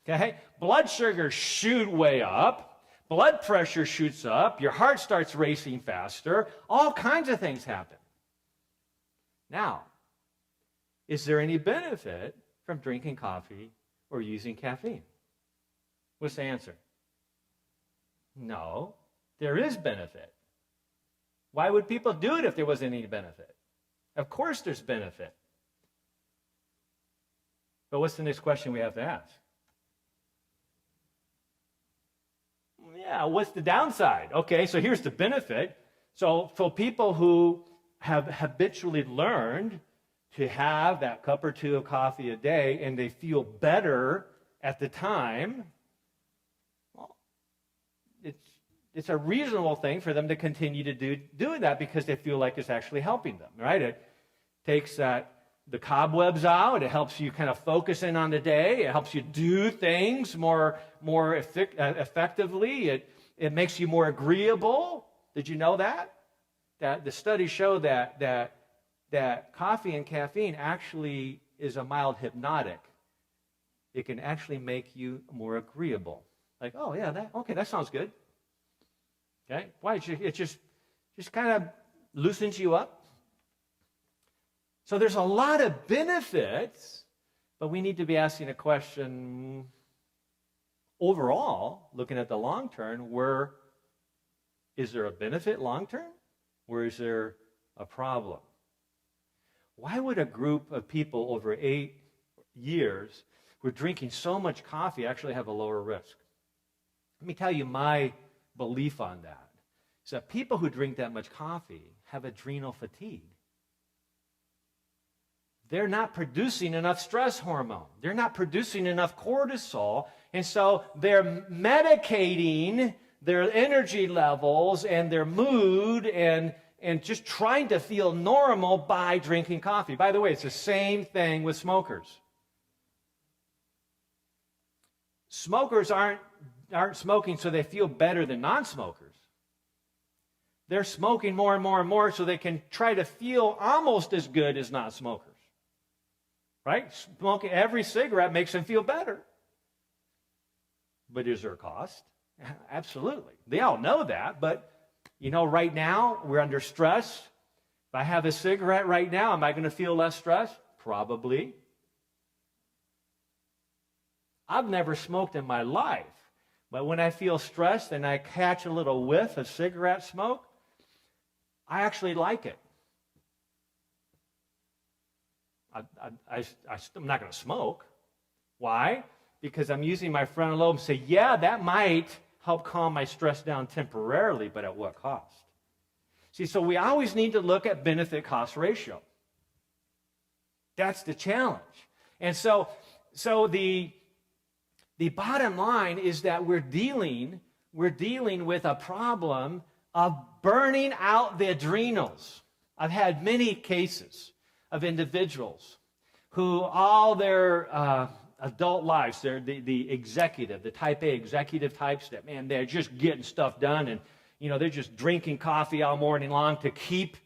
Okay? Blood sugars shoot way up. Blood pressure shoots up. Your heart starts racing faster. All kinds of things happen. Now, is there any benefit from drinking coffee or using caffeine? What's the answer? No, there is benefit. Why would people do it if there wasn't any benefit? Of course there's benefit. But what's the next question we have to ask? Yeah, what's the downside? Okay, so here's the benefit. So for people who have habitually learned to have that cup or two of coffee a day and they feel better at the time, well, it's a reasonable thing for them to continue to doing that because they feel like it's actually helping them, right? It takes the cobwebs out. It helps you kind of focus in on the day. It helps you do things more effectively. It makes you more agreeable. Did you know that? That the studies show that coffee and caffeine actually is a mild hypnotic. It can actually make you more agreeable. Like, oh yeah, that sounds good. Okay, why? It just kind of loosens you up. So there's a lot of benefits, but we need to be asking a question overall, looking at the long term, where is there a benefit long term, or is there a problem? Why would a group of people over 8 years who are drinking so much coffee actually have a lower risk? Let me tell you my belief on that. Is that people who drink that much coffee have adrenal fatigue. They're not producing enough stress hormone. They're not producing enough cortisol. And so they're medicating their energy levels and their mood and just trying to feel normal by drinking coffee. By the way, it's the same thing with smokers. Smokers aren't smoking so they feel better than non-smokers. They're smoking more and more and more so they can try to feel almost as good as non-smokers. Right? Smoking every cigarette makes them feel better. But is there a cost? Absolutely. They all know that, but right now we're under stress. If I have a cigarette right now, am I going to feel less stress? Probably. I've never smoked in my life, but when I feel stressed and I catch a little whiff of cigarette smoke, I actually like it. I'm not going to smoke. Why? Because I'm using my frontal lobe and say, yeah, that might help calm my stress down temporarily, but at what cost? See, so we always need to look at benefit-cost ratio. That's the challenge. And so the bottom line is that we're dealing with a problem of burning out the adrenals. I've had many cases of individuals who all their adult lives, they're the executive, the type A executive types that, man, they're just getting stuff done and, they're just drinking coffee all morning long to keep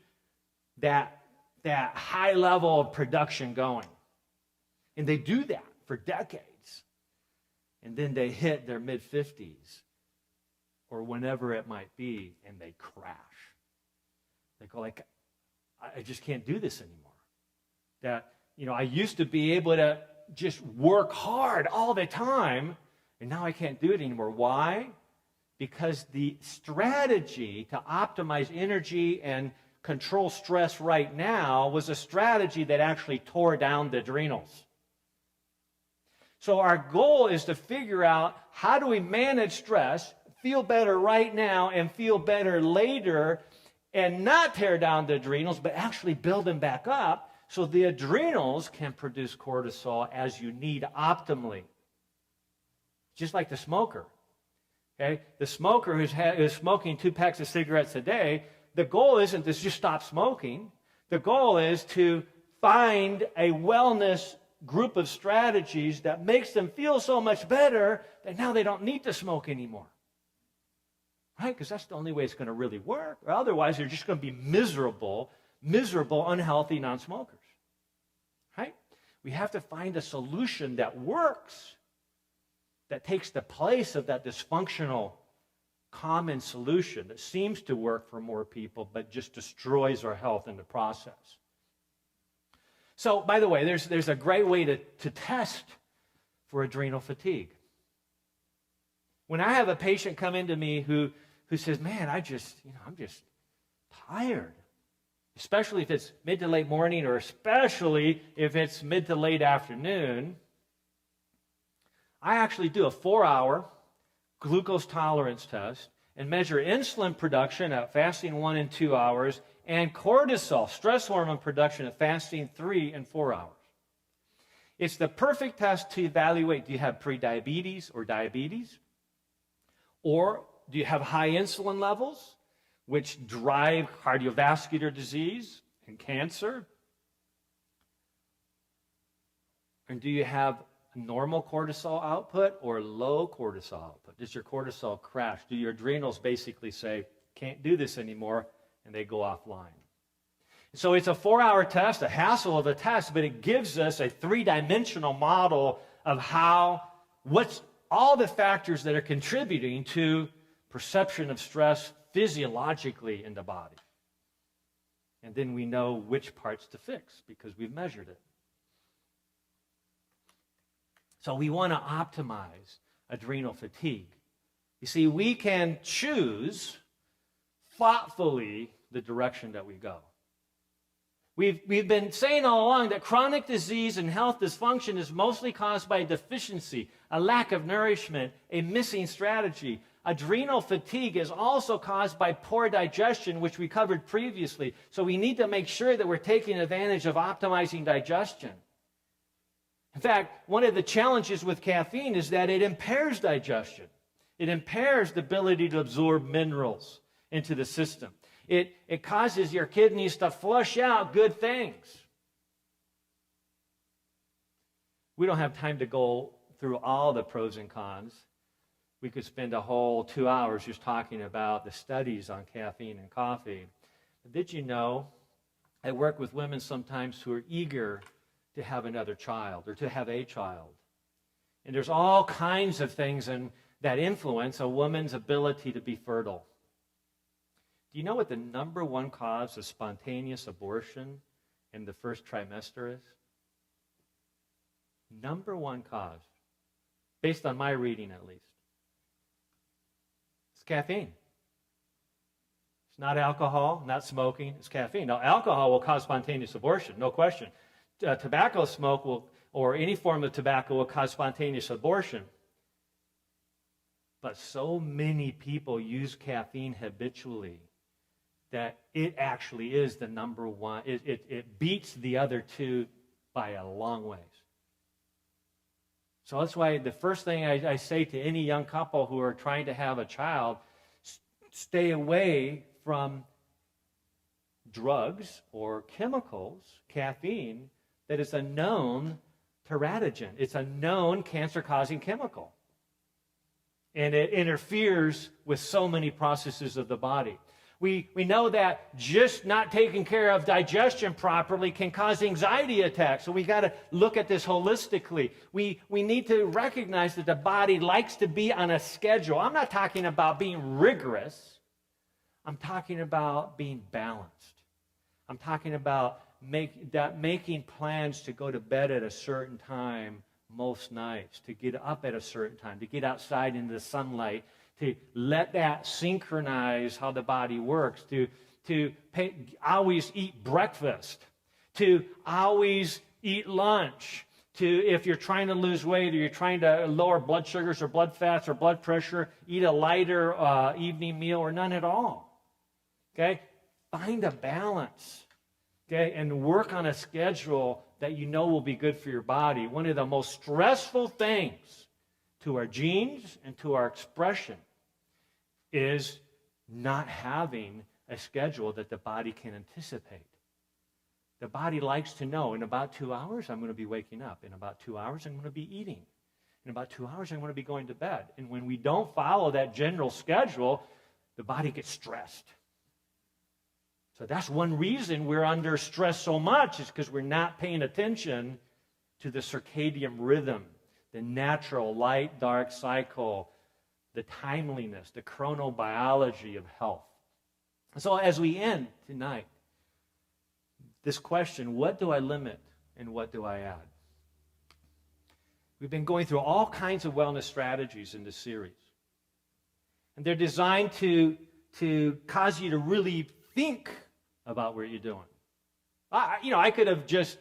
that high level of production going. And they do that for decades. And then they hit their mid-50s or whenever it might be, and they crash. They go like, I just can't do this anymore. That, I used to be able to just work hard all the time, and now I can't do it anymore. Why? Because the strategy to optimize energy and control stress right now was a strategy that actually tore down the adrenals. So our goal is to figure out how do we manage stress, feel better right now, and feel better later, and not tear down the adrenals, but actually build them back up so the adrenals can produce cortisol as you need optimally. Just like the smoker. Okay? The smoker who's smoking 2 packs of cigarettes a day, the goal isn't to just stop smoking. The goal is to find a wellness group of strategies that makes them feel so much better that now they don't need to smoke anymore. Right? Because that's the only way it's going to really work. Or otherwise, they're just going to be miserable, unhealthy non-smokers. Right? We have to find a solution that works. that takes the place of that dysfunctional common solution that seems to work for more people but just destroys our health in the process. So, by the way, there's a great way to test for adrenal fatigue. When I have a patient come into me who says, man, I'm just tired, especially if it's mid to late morning or especially if it's mid to late afternoon, I actually do a 4-hour glucose tolerance test and measure insulin production at fasting 1 and 2 hours and cortisol, stress hormone production at fasting 3 and 4 hours. It's the perfect test to evaluate, do you have prediabetes or diabetes? Or do you have high insulin levels, which drive cardiovascular disease and cancer? And do you have normal cortisol output or low cortisol output? Does your cortisol crash? Do your adrenals basically say, can't do this anymore, and they go offline? So it's a 4-hour test, a hassle of a test, but it gives us a 3-dimensional model of what's all the factors that are contributing to perception of stress physiologically in the body. And then we know which parts to fix because we've measured it. So we want to optimize adrenal fatigue. You see, we can choose thoughtfully the direction that we go. We've been saying all along that chronic disease and health dysfunction is mostly caused by deficiency, a lack of nourishment, a missing strategy. Adrenal fatigue is also caused by poor digestion, which we covered previously. So we need to make sure that we're taking advantage of optimizing digestion. In fact, one of the challenges with caffeine is that it impairs digestion. It impairs the ability to absorb minerals into the system. It causes your kidneys to flush out good things. We don't have time to go through all the pros and cons. We could spend a whole 2 hours just talking about the studies on caffeine and coffee. But did you know, I work with women sometimes who are eager to have another child or to have a child. And there's all kinds of things that influence a woman's ability to be fertile. Do you know what the number one cause of spontaneous abortion in the first trimester is? Number one cause, based on my reading at least. It's caffeine. It's not alcohol, not smoking, it's caffeine. Now, alcohol will cause spontaneous abortion, no question. Tobacco smoke or any form of tobacco will cause spontaneous abortion. But so many people use caffeine habitually that it actually is the number one. It beats the other two by a long ways. So that's why the first thing I say to any young couple who are trying to have a child, stay away from drugs or chemicals, caffeine, that is a known teratogen. It's a known cancer-causing chemical. And it interferes with so many processes of the body. We know that just not taking care of digestion properly can cause anxiety attacks. So we got to look at this holistically. We need to recognize that the body likes to be on a schedule. I'm not talking about being rigorous. I'm talking about being balanced. I'm talking about making plans to go to bed at a certain time most nights, to get up at a certain time, to get outside into the sunlight, to let that synchronize how the body works, to always eat breakfast, to always eat lunch, to, if you're trying to lose weight or you're trying to lower blood sugars or blood fats or blood pressure, eat a lighter evening meal or none at all. Okay? Find a balance. Okay? And work on a schedule that you know will be good for your body. One of the most stressful things to our genes and to our expression is not having a schedule that the body can anticipate. The body likes to know, in about 2 hours, I'm going to be waking up. In about 2 hours, I'm going to be eating. In about 2 hours, I'm going to be going to bed. And when we don't follow that general schedule, the body gets stressed. So that's one reason we're under stress so much, is because we're not paying attention to the circadian rhythm, the natural light-dark cycle, the timeliness, the chronobiology of health. So as we end tonight, this question, what do I limit and what do I add? We've been going through all kinds of wellness strategies in this series. And they're designed to cause you to really think about what you're doing. I could have just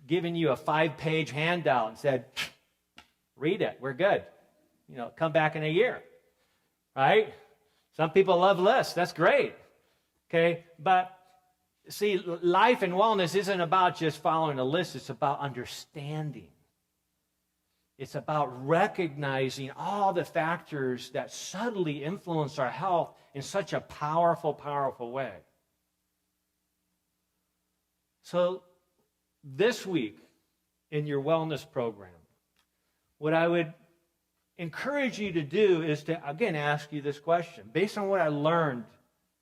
given you a 5-page handout and said, read it, we're good. Come back in a year, right? Some people love lists, that's great, okay? But see, life and wellness isn't about just following a list, it's about understanding. It's about recognizing all the factors that subtly influence our health in such a powerful, powerful way. So this week in your wellness program, what I would encourage you to do is to, again, ask you this question. Based on what I learned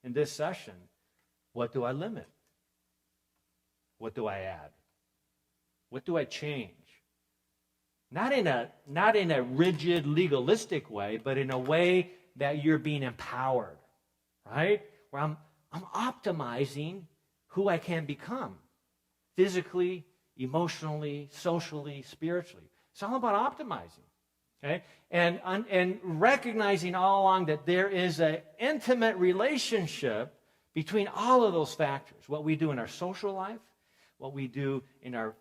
in this session, what do I limit? What do I add? What do I change? Not in a rigid, legalistic way, but in a way that you're being empowered, right? Where I'm optimizing who I can become, physically, emotionally, socially, spiritually. It's all about optimizing, okay? And recognizing all along that there is an intimate relationship between all of those factors. What we do in our social life, what we do in our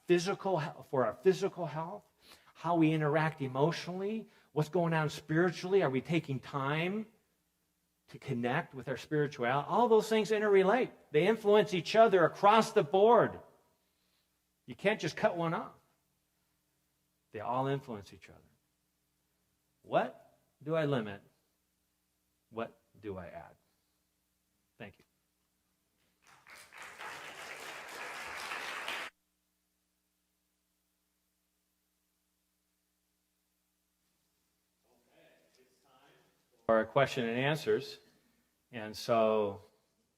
physical, for our physical health, how we interact emotionally, what's going on spiritually, are we taking time to connect with our spirituality? All those things interrelate. They influence each other across the board. You can't just cut one off. They all influence each other. What do I limit? What do I add? Thank you. Our question and answers. And so,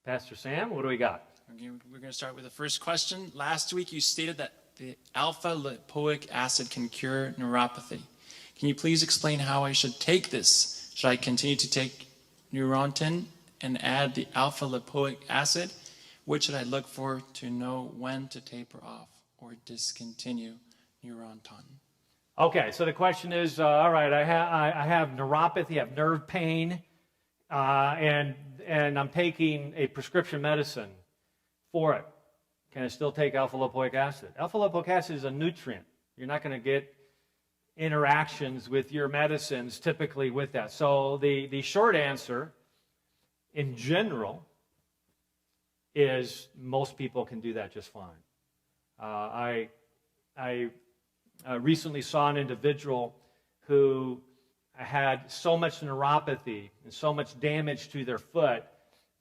Pastor Sam, what do we got? Okay, we're going to start with the first question. Last week you stated that the alpha-lipoic acid can cure neuropathy. Can you please explain how I should take this? Should I continue to take Neurontin and add the alpha-lipoic acid? What should I look for to know when to taper off or discontinue Neurontin? Okay, so the question is, all right, I have neuropathy, I have nerve pain, and I'm taking a prescription medicine for it. Can I still take alpha-lipoic acid? Alpha-lipoic acid is a nutrient. You're not going to get interactions with your medicines typically with that. So the short answer, in general, is most people can do that just fine. I recently saw an individual who had so much neuropathy and so much damage to their foot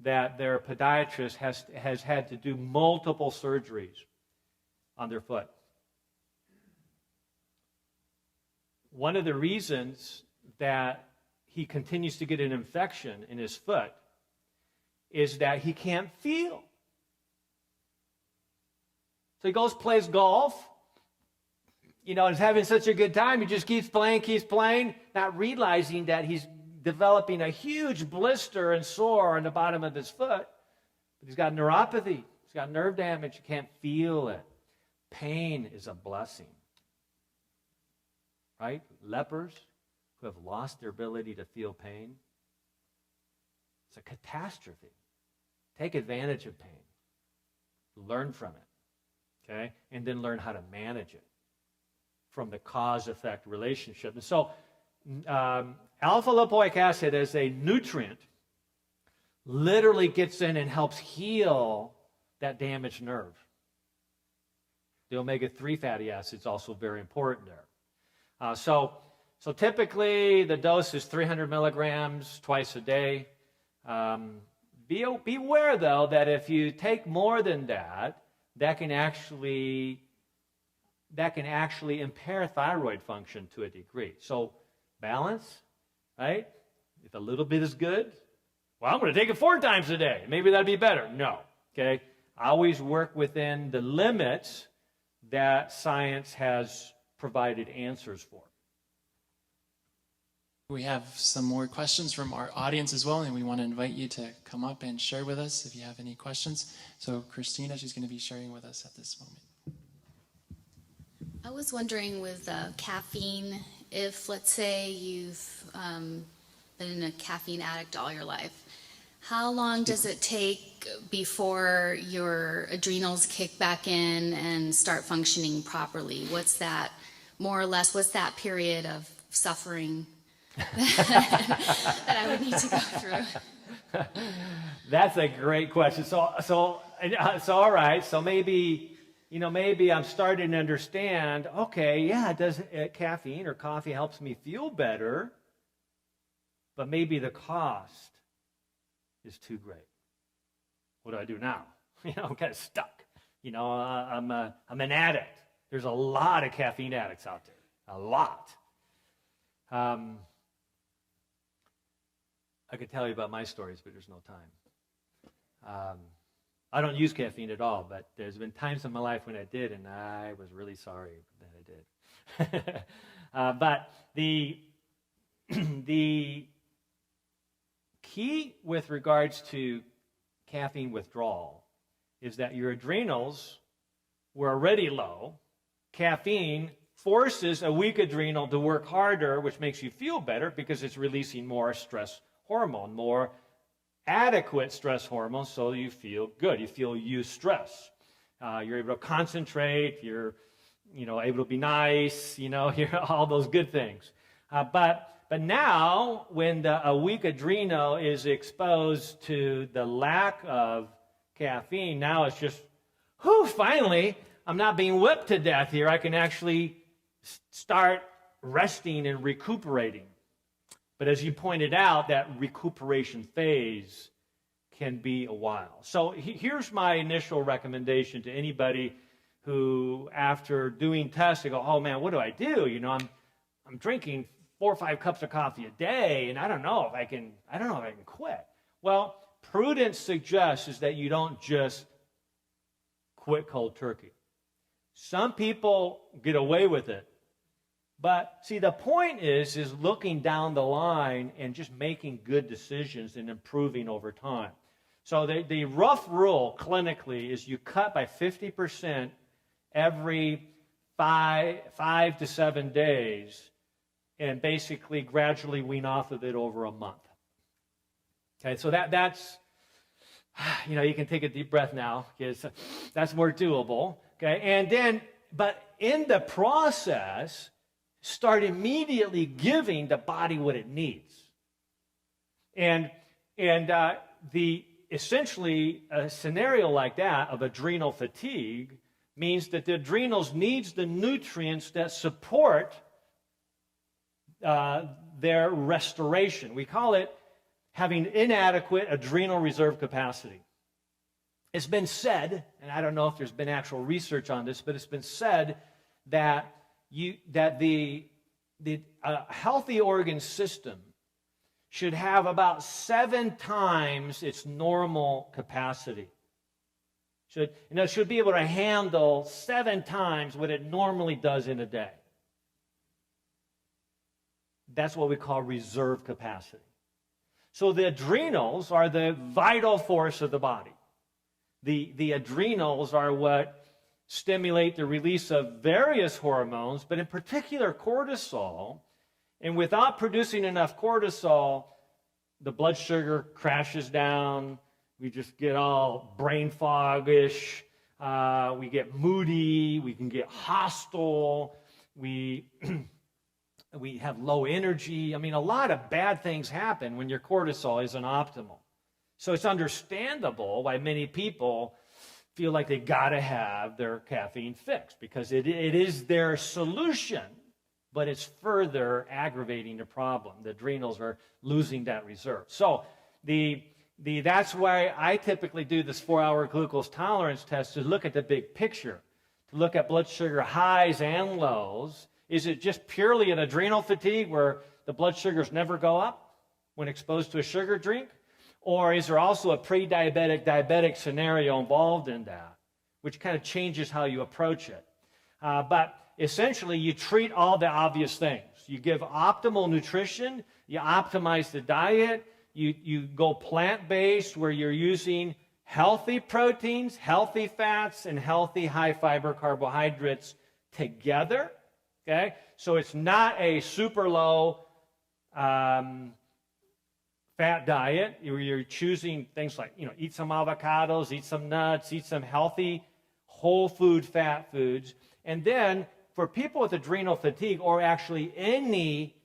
that their podiatrist has had to do multiple surgeries on their foot. One of the reasons that he continues to get an infection in his foot is that he can't feel. So he goes, plays golf, is having such a good time. He just keeps playing, not realizing that he's developing a huge blister and sore on the bottom of his foot. But he's got neuropathy. He's got nerve damage. He can't feel it. Pain is a blessing. Right? Lepers who have lost their ability to feel pain. It's a catastrophe. Take advantage of pain. Learn from it. Okay? And then learn how to manage it from the cause-effect relationship. And so, alpha-lipoic acid as a nutrient literally gets in and helps heal that damaged nerve. The omega-3 fatty acid is also very important there. So typically the dose is 300 milligrams twice a day. Beware, though, that if you take more than that, that can actually impair thyroid function to a degree. So balance, right? If a little bit is good, well, I'm going to take it 4 times a day. Maybe that'd be better. No, okay? I always work within the limits that science has provided answers for. We have some more questions from our audience as well, and we want to invite you to come up and share with us if you have any questions. So Christina, she's going to be sharing with us at this moment. I was wondering with caffeine, if let's say you've been a caffeine addict all your life, how long does it take before your adrenals kick back in and start functioning properly? What's that, more or less, what's that period of suffering that I would need to go through? That's a great question. So all right. So maybe I'm starting to understand. Okay, yeah, caffeine or coffee helps me feel better, but maybe the cost is too great. What do I do now? I'm kind of stuck. I'm an addict. There's a lot of caffeine addicts out there. A lot. I could tell you about my stories, but there's no time. I don't use caffeine at all, but there's been times in my life when I did, and I was really sorry that I did. But the key with regards to caffeine withdrawal is that your adrenals were already low. Caffeine forces a weak adrenal to work harder, which makes you feel better because it's releasing more stress hormone, more adequate stress hormones, so you feel good. You feel eustress. You're able to concentrate. You're, able to be nice. You're all those good things. But now, when a weak adrenal is exposed to the lack of caffeine, now it's just, finally, I'm not being whipped to death here. I can actually start resting and recuperating. But as you pointed out, that recuperation phase can be a while. So here's my initial recommendation to anybody who, after doing tests, they go, oh man, what do I do? I'm drinking 4 or 5 cups of coffee a day, and I don't know if I can quit. Well, prudence suggests is that you don't just quit cold turkey. Some people get away with it. But see, the point is looking down the line and just making good decisions and improving over time. So the rough rule clinically is you cut by 50% every 5 to 7 days and basically gradually wean off of it over a month. Okay, so that's, you can take a deep breath now because that's more doable. Okay, and then, but in the process, start immediately giving the body what it needs. And essentially a scenario like that of adrenal fatigue means that the adrenals needs the nutrients that support their restoration. We call it having inadequate adrenal reserve capacity. It's been said, and I don't know if there's been actual research on this, but it's been said that the healthy organ system should have about 7 times its normal capacity. It should be able to handle 7 times what it normally does in a day. That's what we call reserve capacity. So the adrenals are the vital force of the body. The adrenals are what stimulate the release of various hormones, but in particular cortisol. And without producing enough cortisol, the blood sugar crashes down. We just get all brain fog-ish. We get moody. We can get hostile. We have low energy. I mean, a lot of bad things happen when your cortisol isn't optimal. So it's understandable why many people feel like they got to have their caffeine fixed because it is their solution, but it's further aggravating the problem. The adrenals are losing that reserve. So that's why I typically do this 4-hour glucose tolerance test to look at the big picture, to look at blood sugar highs and lows. Is it just purely an adrenal fatigue where the blood sugars never go up when exposed to a sugar drink? Or is there also a pre-diabetic, diabetic scenario involved in that, which kind of changes how you approach it? But essentially you treat all the obvious things. You give optimal nutrition, you optimize the diet, you go plant-based where you're using healthy proteins, healthy fats, and healthy high-fiber carbohydrates together. Okay? So it's not a super low fat diet. You're choosing things like, eat some avocados, eat some nuts, eat some healthy whole food fat foods. And then for people with adrenal fatigue or actually any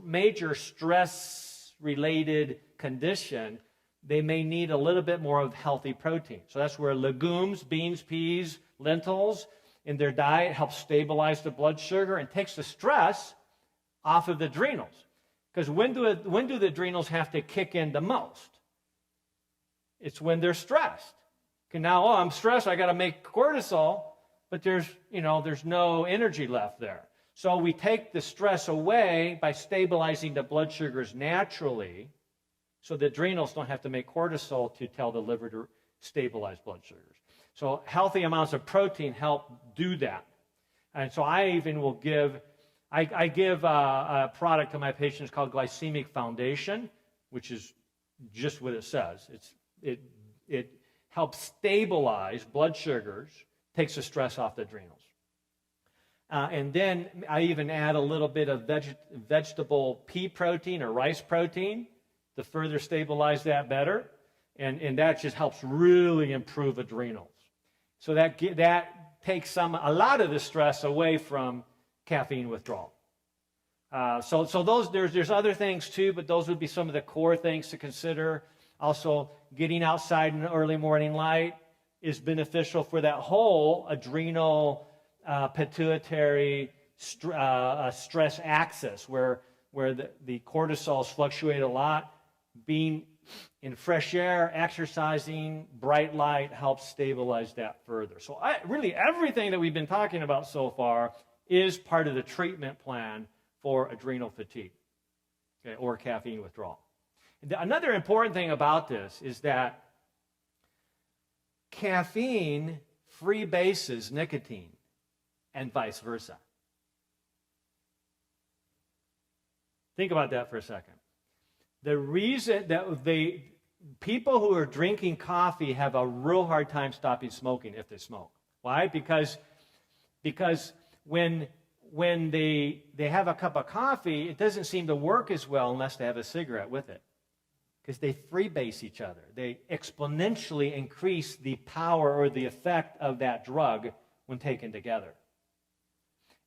major stress-related condition, they may need a little bit more of healthy protein. So that's where legumes, beans, peas, lentils in their diet help stabilize the blood sugar and takes the stress off of the adrenals. Because when do the adrenals have to kick in the most? It's when they're stressed. Okay, now, I'm stressed, I got to make cortisol, but there's no energy left there. So we take the stress away by stabilizing the blood sugars naturally, so the adrenals don't have to make cortisol to tell the liver to stabilize blood sugars. So healthy amounts of protein help do that. And so I even will give a product to my patients called Glycemic Foundation, which is just what it says. It helps stabilize blood sugars, takes the stress off the adrenals. And then I even add a little bit of vegetable pea protein or rice protein to further stabilize that better. And that just helps really improve adrenals. So that takes a lot of the stress away from caffeine withdrawal. So those there's other things too, but those would be some of the core things to consider. Also, getting outside in the early morning light is beneficial for that whole adrenal, pituitary stress axis, where the cortisols fluctuate a lot. Being in fresh air, exercising, bright light helps stabilize that further. So really everything that we've been talking about so far is part of the treatment plan for adrenal fatigue, okay, or caffeine withdrawal. Another important thing about this is that caffeine freebases nicotine and vice versa. Think about that for a second. The reason that people who are drinking coffee have a real hard time stopping smoking if they smoke. Why? Because when they have a cup of coffee, it doesn't seem to work as well unless they have a cigarette with it. Because they freebase each other. They exponentially increase the power or the effect of that drug when taken together.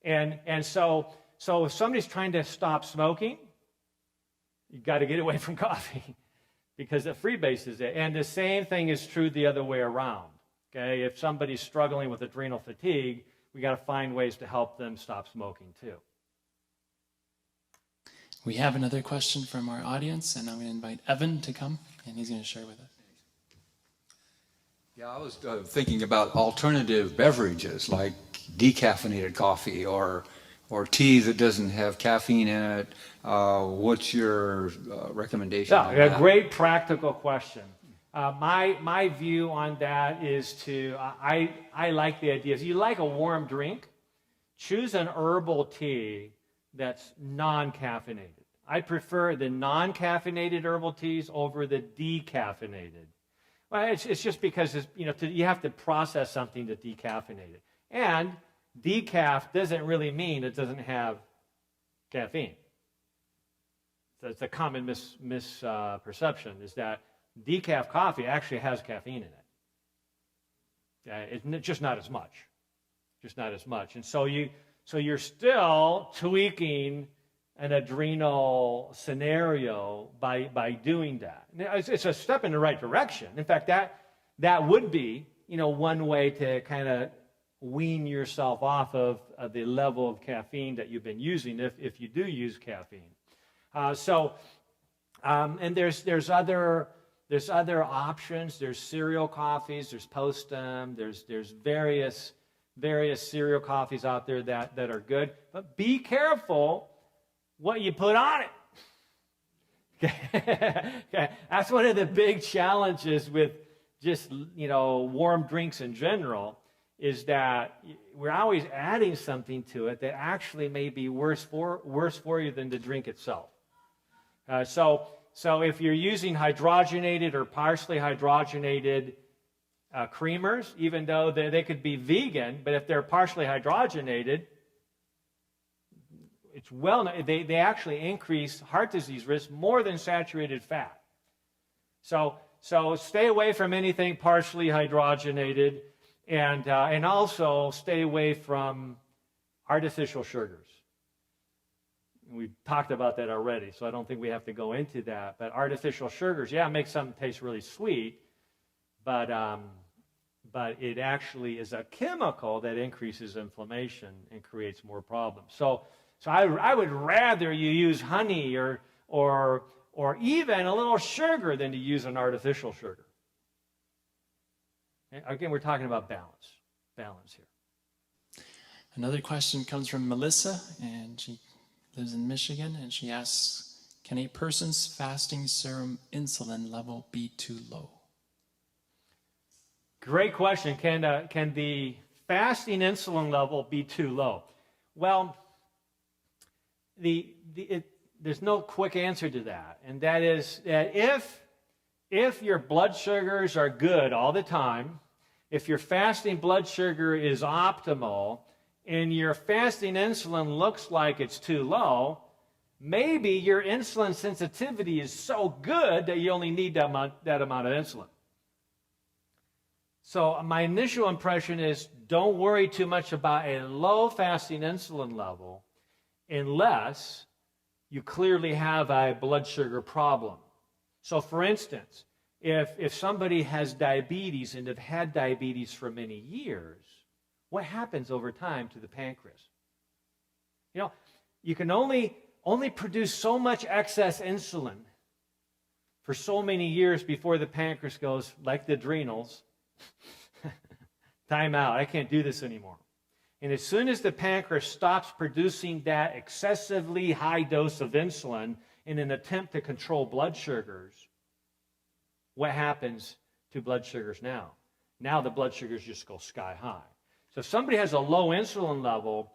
And so if somebody's trying to stop smoking, you've got to get away from coffee because it freebases it. And the same thing is true the other way around. Okay, if somebody's struggling with adrenal fatigue, we got to find ways to help them stop smoking too. We have another question from our audience, and I'm going to invite Evan to come, and he's going to share with us. Yeah, I was thinking about alternative beverages like decaffeinated coffee or tea that doesn't have caffeine in it. What's your recommendation? Yeah, a great practical question. My view on that is I like the idea. If you like a warm drink, choose an herbal tea that's non-caffeinated. I prefer the non-caffeinated herbal teas over the decaffeinated. Well, it's just because you have to process something to decaffeinate it. And decaf doesn't really mean it doesn't have caffeine. So it's a common misperception is that decaf coffee actually has caffeine in it. It's just not as much. Just not as much. And so you're still tweaking an adrenal scenario by doing that. It's a step in the right direction. In fact, that would be one way to kind of wean yourself off of the level of caffeine that you've been using if you do use caffeine. And there's other options. There's cereal coffees. There's Postum. There's various cereal coffees out there that are good. But be careful what you put on it. Okay. That's one of the big challenges with just warm drinks in general is that we're always adding something to it that actually may be worse for you than the drink itself. So if you're using hydrogenated or partially hydrogenated creamers, even though they could be vegan, but if they're partially hydrogenated, it's they actually increase heart disease risk more than saturated fat. So stay away from anything partially hydrogenated, and also stay away from artificial sugars. We've talked about that already, so I don't think we have to go into that. But artificial sugars, make something taste really sweet, but it actually is a chemical that increases inflammation and creates more problems. So I would rather you use honey or even a little sugar than to use an artificial sugar. Again, we're talking about balance here. Another question comes from Melissa, and she lives in Michigan, and she asks, can a person's fasting serum insulin level be too low? Great question. Can the fasting insulin level be too low? Well, there's no quick answer to that, and that is that if your blood sugars are good all the time, if your fasting blood sugar is optimal, and your fasting insulin looks like it's too low, maybe your insulin sensitivity is so good that you only need that amount of insulin. So my initial impression is don't worry too much about a low fasting insulin level unless you clearly have a blood sugar problem. So for instance, if somebody has diabetes and have had diabetes for many years, what happens over time to the pancreas? You can only produce so much excess insulin for so many years before the pancreas goes, like the adrenals, time out, I can't do this anymore. And as soon as the pancreas stops producing that excessively high dose of insulin in an attempt to control blood sugars, what happens to blood sugars now? Now the blood sugars just go sky high. So if somebody has a low insulin level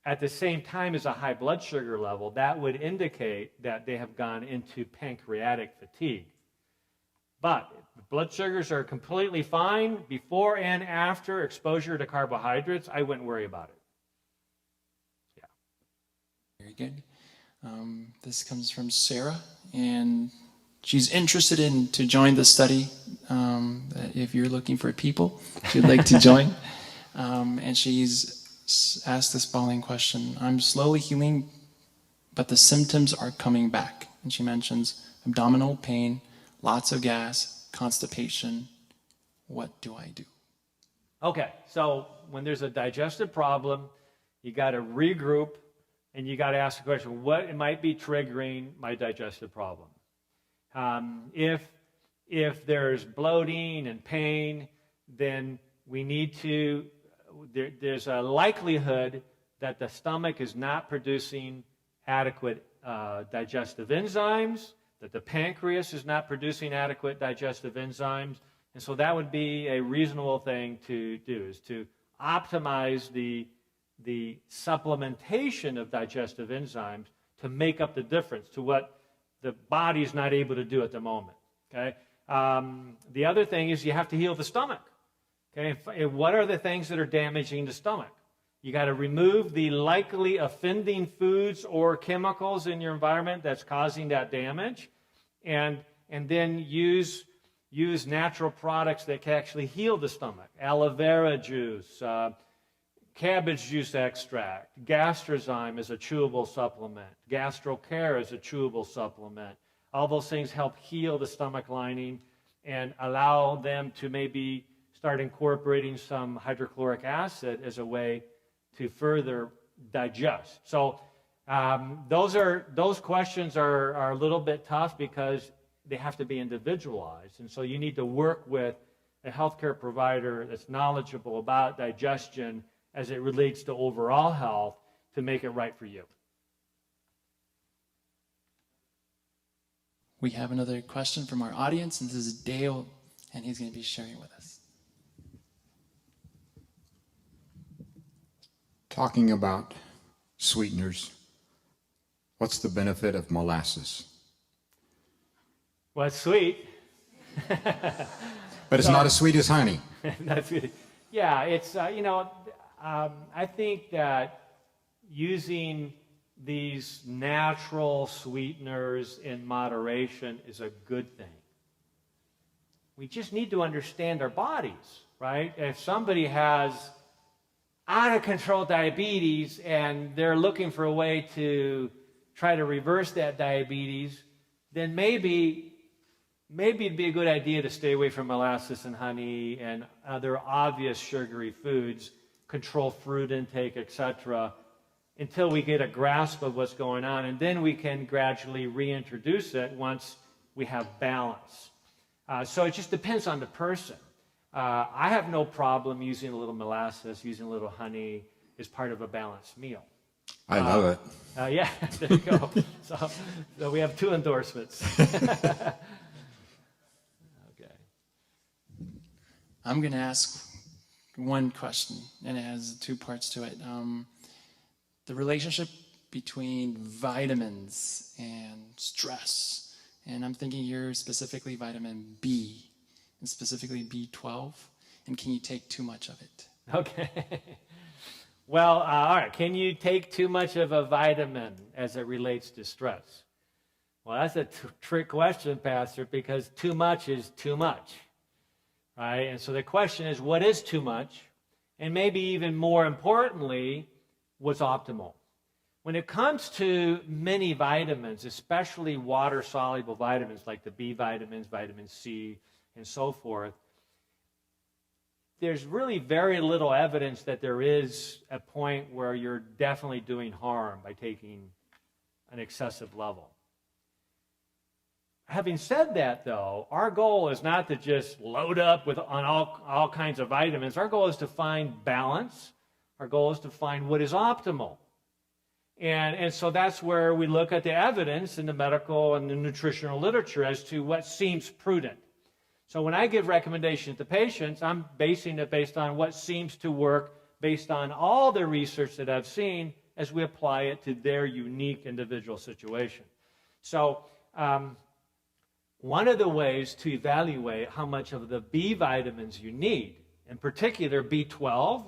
at the same time as a high blood sugar level, that would indicate that they have gone into pancreatic fatigue. But if blood sugars are completely fine before and after exposure to carbohydrates, I wouldn't worry about it. Yeah. Very good. This comes from Sarah, and she's interested to join the study. If you're looking for people, she'd like to join. And she's asked this following question. I'm slowly healing, but the symptoms are coming back. And she mentions abdominal pain, lots of gas, constipation. What do I do? Okay, so when there's a digestive problem, you got to regroup and you got to ask the question, what might be triggering my digestive problem? If there's bloating and pain, then we need to, there's a likelihood that the stomach is not producing adequate digestive enzymes, that the pancreas is not producing adequate digestive enzymes, and so that would be a reasonable thing to do, is to optimize the supplementation of digestive enzymes to make up the difference to what the body's not able to do at the moment. Okay. The other thing is you have to heal the stomach. Okay. What are the things that are damaging the stomach? You got to remove the likely offending foods or chemicals in your environment that's causing that damage, and then use natural products that can actually heal the stomach. Aloe vera juice, cabbage juice extract, Gastrozyme is a chewable supplement, GastroCare is a chewable supplement. All those things help heal the stomach lining and allow them to maybe start incorporating some hydrochloric acid as a way to further digest. So those questions are a little bit tough because they have to be individualized. And so you need to work with a healthcare provider that's knowledgeable about digestion as it relates to overall health to make it right for you. We have another question from our audience, and this is Dale, and he's going to be sharing with us. talking about sweeteners, what's the benefit of molasses? Well, it's sweet. But it's not as sweet as honey. That's good. Yeah, it's, I think that using these natural sweeteners in moderation is a good thing. We just need to understand our bodies, right? If somebody has out of control diabetes and they're looking for a way to try to reverse that diabetes, then maybe it'd be a good idea to stay away from molasses and honey and other obvious sugary foods, control fruit intake, etc., until we get a grasp of what's going on, and then we can gradually reintroduce it once we have balance. So it just depends on the person. I have no problem using a little molasses, using a little honey as part of a balanced meal. I love it. Yeah, there you go. So we have 2 endorsements. Okay. I'm going to ask one question, and it has 2 parts to it. The relationship between vitamins and stress. And I'm thinking here specifically vitamin B, and specifically B12. And can you take too much of it? Okay. Well, all right. Can you take too much of a vitamin as it relates to stress? Well, that's a trick question, Pastor, because too much is too much, right? And so the question is, what is too much? And maybe even more importantly, what's optimal? When it comes to many vitamins, especially water-soluble vitamins like the B vitamins, vitamin C, and so forth, there's really very little evidence that there is a point where you're definitely doing harm by taking an excessive level. Having said that, though, our goal is not to just load up on all kinds of vitamins. Our goal is to find balance. Our goal is to find what is optimal. And so that's where we look at the evidence in the medical and the nutritional literature as to what seems prudent. So when I give recommendations to patients, I'm basing it based on what seems to work based on all the research that I've seen as we apply it to their unique individual situation. So one of the ways to evaluate how much of the B vitamins you need, in particular B12,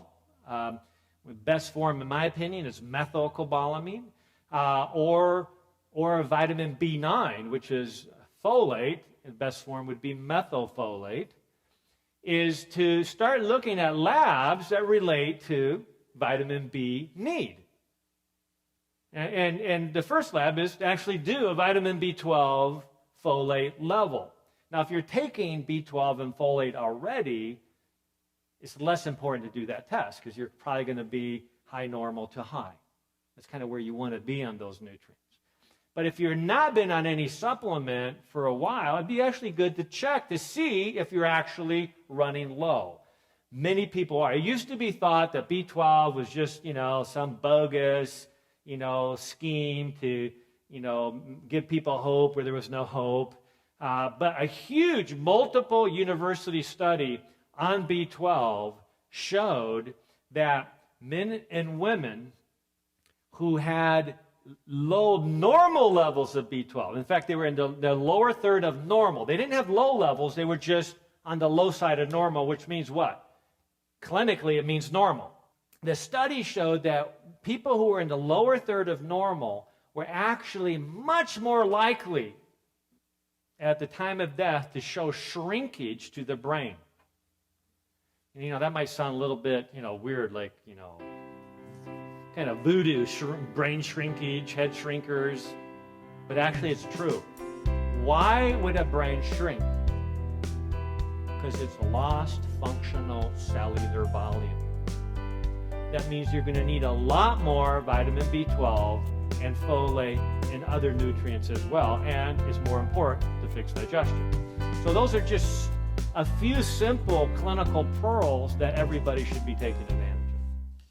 the best form, in my opinion, is methylcobalamin, or vitamin B9, which is folate. The best form would be methylfolate, is to start looking at labs that relate to vitamin B need. And the first lab is to actually do a vitamin B12 folate level. Now, if you're taking B12 and folate already, it's less important to do that test because you're probably going to be high normal to high. That's kind of where you want to be on those nutrients. But if you've not been on any supplement for a while, it'd be actually good to check to see if you're actually running low. Many people are. It used to be thought that B12 was just, some bogus, scheme to, give people hope where there was no hope. But a huge multiple university study on B12 showed that men and women who had low normal levels of B12, in fact, they were in the lower third of normal. They didn't have low levels. They were just on the low side of normal, which means what? Clinically, it means normal. The study showed that people who were in the lower third of normal were actually much more likely at the time of death to show shrinkage to the brain. And, that might sound a little bit, weird, like, kind of voodoo, brain shrinkage, head shrinkers, but actually it's true. Why would a brain shrink? Because it's lost functional cellular volume. That means you're going to need a lot more vitamin B12 and folate and other nutrients as well, and it's more important to fix digestion. So those are just a few simple clinical pearls that everybody should be taking advantage of.